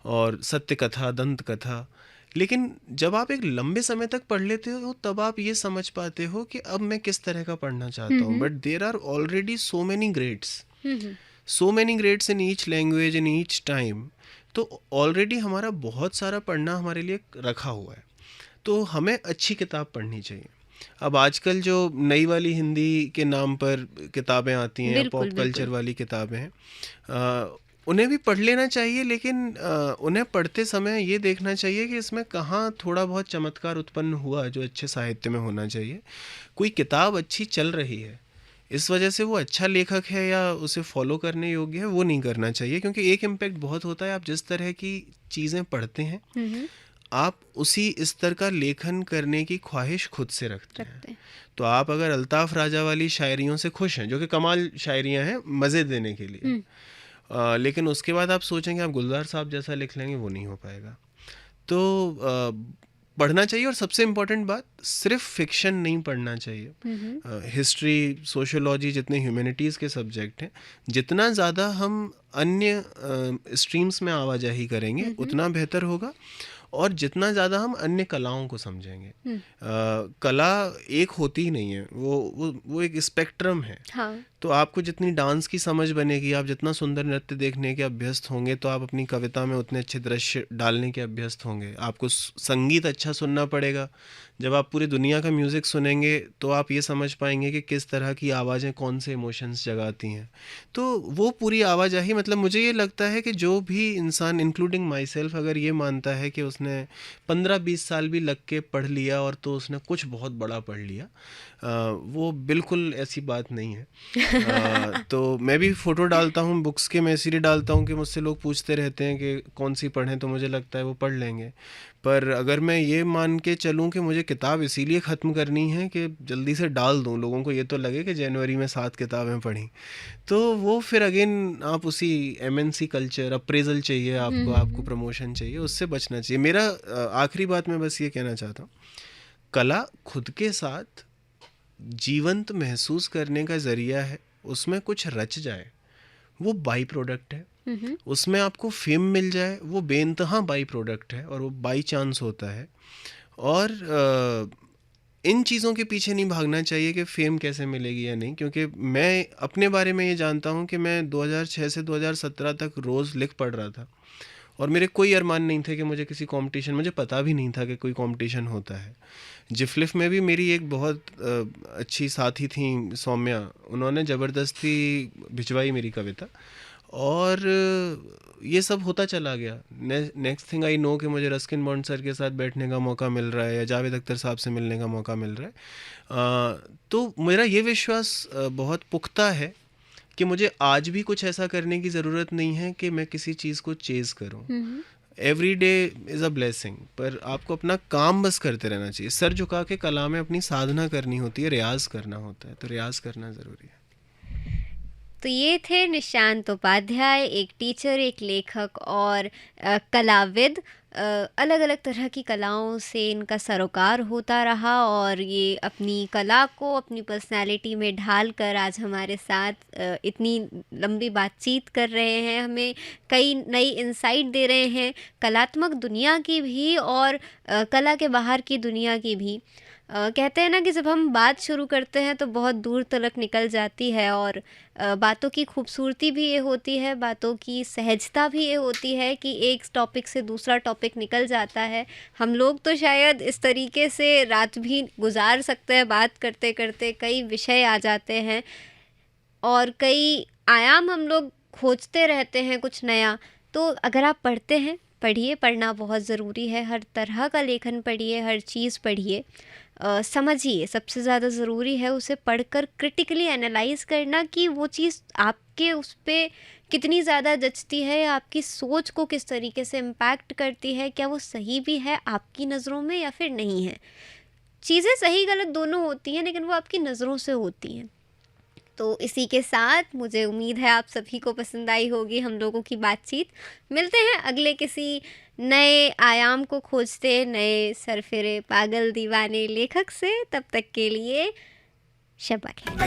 और सत्य कथा, दंत कथा। लेकिन जब आप एक लंबे समय तक पढ़ लेते हो तब आप ये समझ पाते हो कि अब मैं किस तरह का पढ़ना चाहता हूँ. But there are already so many grades in each language in each time. तो ऑलरेडी हमारा बहुत सारा पढ़ना हमारे लिए रखा हुआ है. तो हमें अच्छी किताब पढ़नी चाहिए. अब आजकल जो नई वाली हिंदी के नाम पर किताबें आती हैं, पॉप कल्चर वाली किताबें हैं, उन्हें भी पढ़ लेना चाहिए. लेकिन उन्हें पढ़ते समय ये देखना चाहिए कि इसमें कहाँ थोड़ा बहुत चमत्कार उत्पन्न हुआ जो अच्छे साहित्य में होना चाहिए. कोई किताब अच्छी चल रही है, इस वजह से वो अच्छा लेखक है या उसे फॉलो करने योग्य है, वो नहीं करना चाहिए. क्योंकि एक इम्पैक्ट बहुत होता है. आप जिस तरह की चीज़ें पढ़ते हैं आप उसी स्तर का लेखन करने की ख्वाहिश खुद से रखते हैं. तो आप अगर अल्ताफ़ राजा वाली शायरियों से खुश हैं, जो कि कमाल शायरियाँ हैं मज़े देने के लिए, लेकिन उसके बाद आप सोचेंगे आप गुलजार साहब जैसा लिख लेंगे, वो नहीं हो पाएगा. तो पढ़ना चाहिए. और सबसे इम्पोर्टेंट बात, सिर्फ फिक्शन नहीं पढ़ना चाहिए. हिस्ट्री, सोशियोलॉजी, जितने ह्यूमैनिटीज़ के सब्जेक्ट हैं, जितना ज़्यादा हम अन्य स्ट्रीम्स में आवाजाही करेंगे उतना बेहतर होगा. और जितना ज़्यादा हम अन्य कलाओं को समझेंगे. कला एक होती ही नहीं है, वो एक स्पेक्ट्रम है. हाँ. तो आपको जितनी डांस की समझ बनेगी, आप जितना सुंदर नृत्य देखने के अभ्यस्त होंगे, तो आप अपनी कविता में उतने अच्छे दृश्य डालने के अभ्यस्त होंगे. आपको संगीत अच्छा सुनना पड़ेगा. जब आप पूरी दुनिया का म्यूज़िक सुनेंगे तो आप ये समझ पाएंगे कि किस तरह की आवाज़ें कौन से इमोशंस जगाती हैं. तो वो पूरी आवाजाही, मतलब मुझे ये लगता है कि जो भी इंसान, इंक्लूडिंग माई सेल्फ, अगर ये मानता है कि उसने 15-20 साल भी लग के पढ़ लिया और तो उसने कुछ बहुत बड़ा पढ़ लिया, वो बिल्कुल ऐसी बात नहीं है. तो मैं भी फ़ोटो डालता हूँ बुक्स के, मैं इसीलिए डालता हूँ कि मुझसे लोग पूछते रहते हैं कि कौन सी पढ़ें, तो मुझे लगता है वो पढ़ लेंगे. पर अगर मैं ये मान के चलूँ कि मुझे किताब इसीलिए ख़त्म करनी है कि जल्दी से डाल दूँ, लोगों को ये तो लगे कि जनवरी में 7 किताबें पढ़ी, तो वो फिर अगेन आप उसी MNC कल्चर, अप्रेजल चाहिए आपको प्रमोशन चाहिए, उससे बचना चाहिए. मेरा आखिरी बात मैं बस ये कहना चाहता हूँ, कला खुद के साथ जीवंत महसूस करने का ज़रिया है. उसमें कुछ रच जाए वो बाई प्रोडक्ट है. उसमें आपको फेम मिल जाए वो बेइंतहा बाई प्रोडक्ट है और वो बाई चांस होता है. और इन चीज़ों के पीछे नहीं भागना चाहिए कि फेम कैसे मिलेगी या नहीं. क्योंकि मैं अपने बारे में ये जानता हूँ कि मैं 2006 से 2017 तक रोज़ लिख पढ़ रहा था और मेरे कोई अरमान नहीं थे कि मुझे किसी कंपटीशन, मुझे पता भी नहीं था कि कोई कंपटीशन होता है. जिफलिफ में भी मेरी एक बहुत अच्छी साथी थी सौम्या, उन्होंने ज़बरदस्ती भिजवाई मेरी कविता और ये सब होता चला गया. नेक्स्ट थिंग आई नो कि मुझे रस्किन बॉन्ड सर के साथ बैठने का मौका मिल रहा है या जावेद अख्तर साहब से मिलने का मौका मिल रहा है. तो मेरा ये विश्वास बहुत पुख्ता है कि मुझे आज भी कुछ ऐसा करने की ज़रूरत नहीं है कि मैं किसी चीज़ को चेज़ करूं. Every day is a blessing. पर आपको अपना काम बस करते रहना चाहिए. सर झुका के कला में अपनी साधना करनी होती है, रियाज करना होता है. तो रियाज करना ज़रूरी है. तो ये थे निशांत उपाध्याय, एक टीचर, एक लेखक और कलाविद. अलग अलग तरह की कलाओं से इनका सरोकार होता रहा और ये अपनी कला को अपनी पर्सनालिटी में ढाल कर आज हमारे साथ इतनी लंबी बातचीत कर रहे हैं, हमें कई नई इंसाइट दे रहे हैं, कलात्मक दुनिया की भी और कला के बाहर की दुनिया की भी. कहते हैं ना कि जब हम बात शुरू करते हैं तो बहुत दूर तक निकल जाती है और बातों की खूबसूरती भी ये होती है, बातों की सहजता भी ये होती है कि एक टॉपिक से दूसरा टॉपिक निकल जाता है. हम लोग तो शायद इस तरीके से रात भी गुजार सकते हैं बात करते करते. कई विषय आ जाते हैं और कई आयाम हम लोग खोजते रहते हैं कुछ नया. तो अगर आप पढ़ते हैं, पढ़िए, पढ़ना बहुत ज़रूरी है. हर तरह का लेखन पढ़िए, हर चीज़ पढ़िए, समझिए. सबसे ज़्यादा ज़रूरी है उसे पढ़कर क्रिटिकली एनालाइज करना कि वो चीज़ आपके उस पर कितनी ज़्यादा जचती है, आपकी सोच को किस तरीके से इम्पैक्ट करती है, क्या वो सही भी है आपकी नज़रों में या फिर नहीं है. चीज़ें सही गलत दोनों होती हैं लेकिन वो आपकी नज़रों से होती हैं. तो इसी के साथ मुझे उम्मीद है आप सभी को पसंद आई होगी हम लोगों की बातचीत. मिलते हैं अगले किसी नए आयाम को खोजते, नए सरफिरे पागल दीवाने लेखक से. तब तक के लिए शब्बा खैर.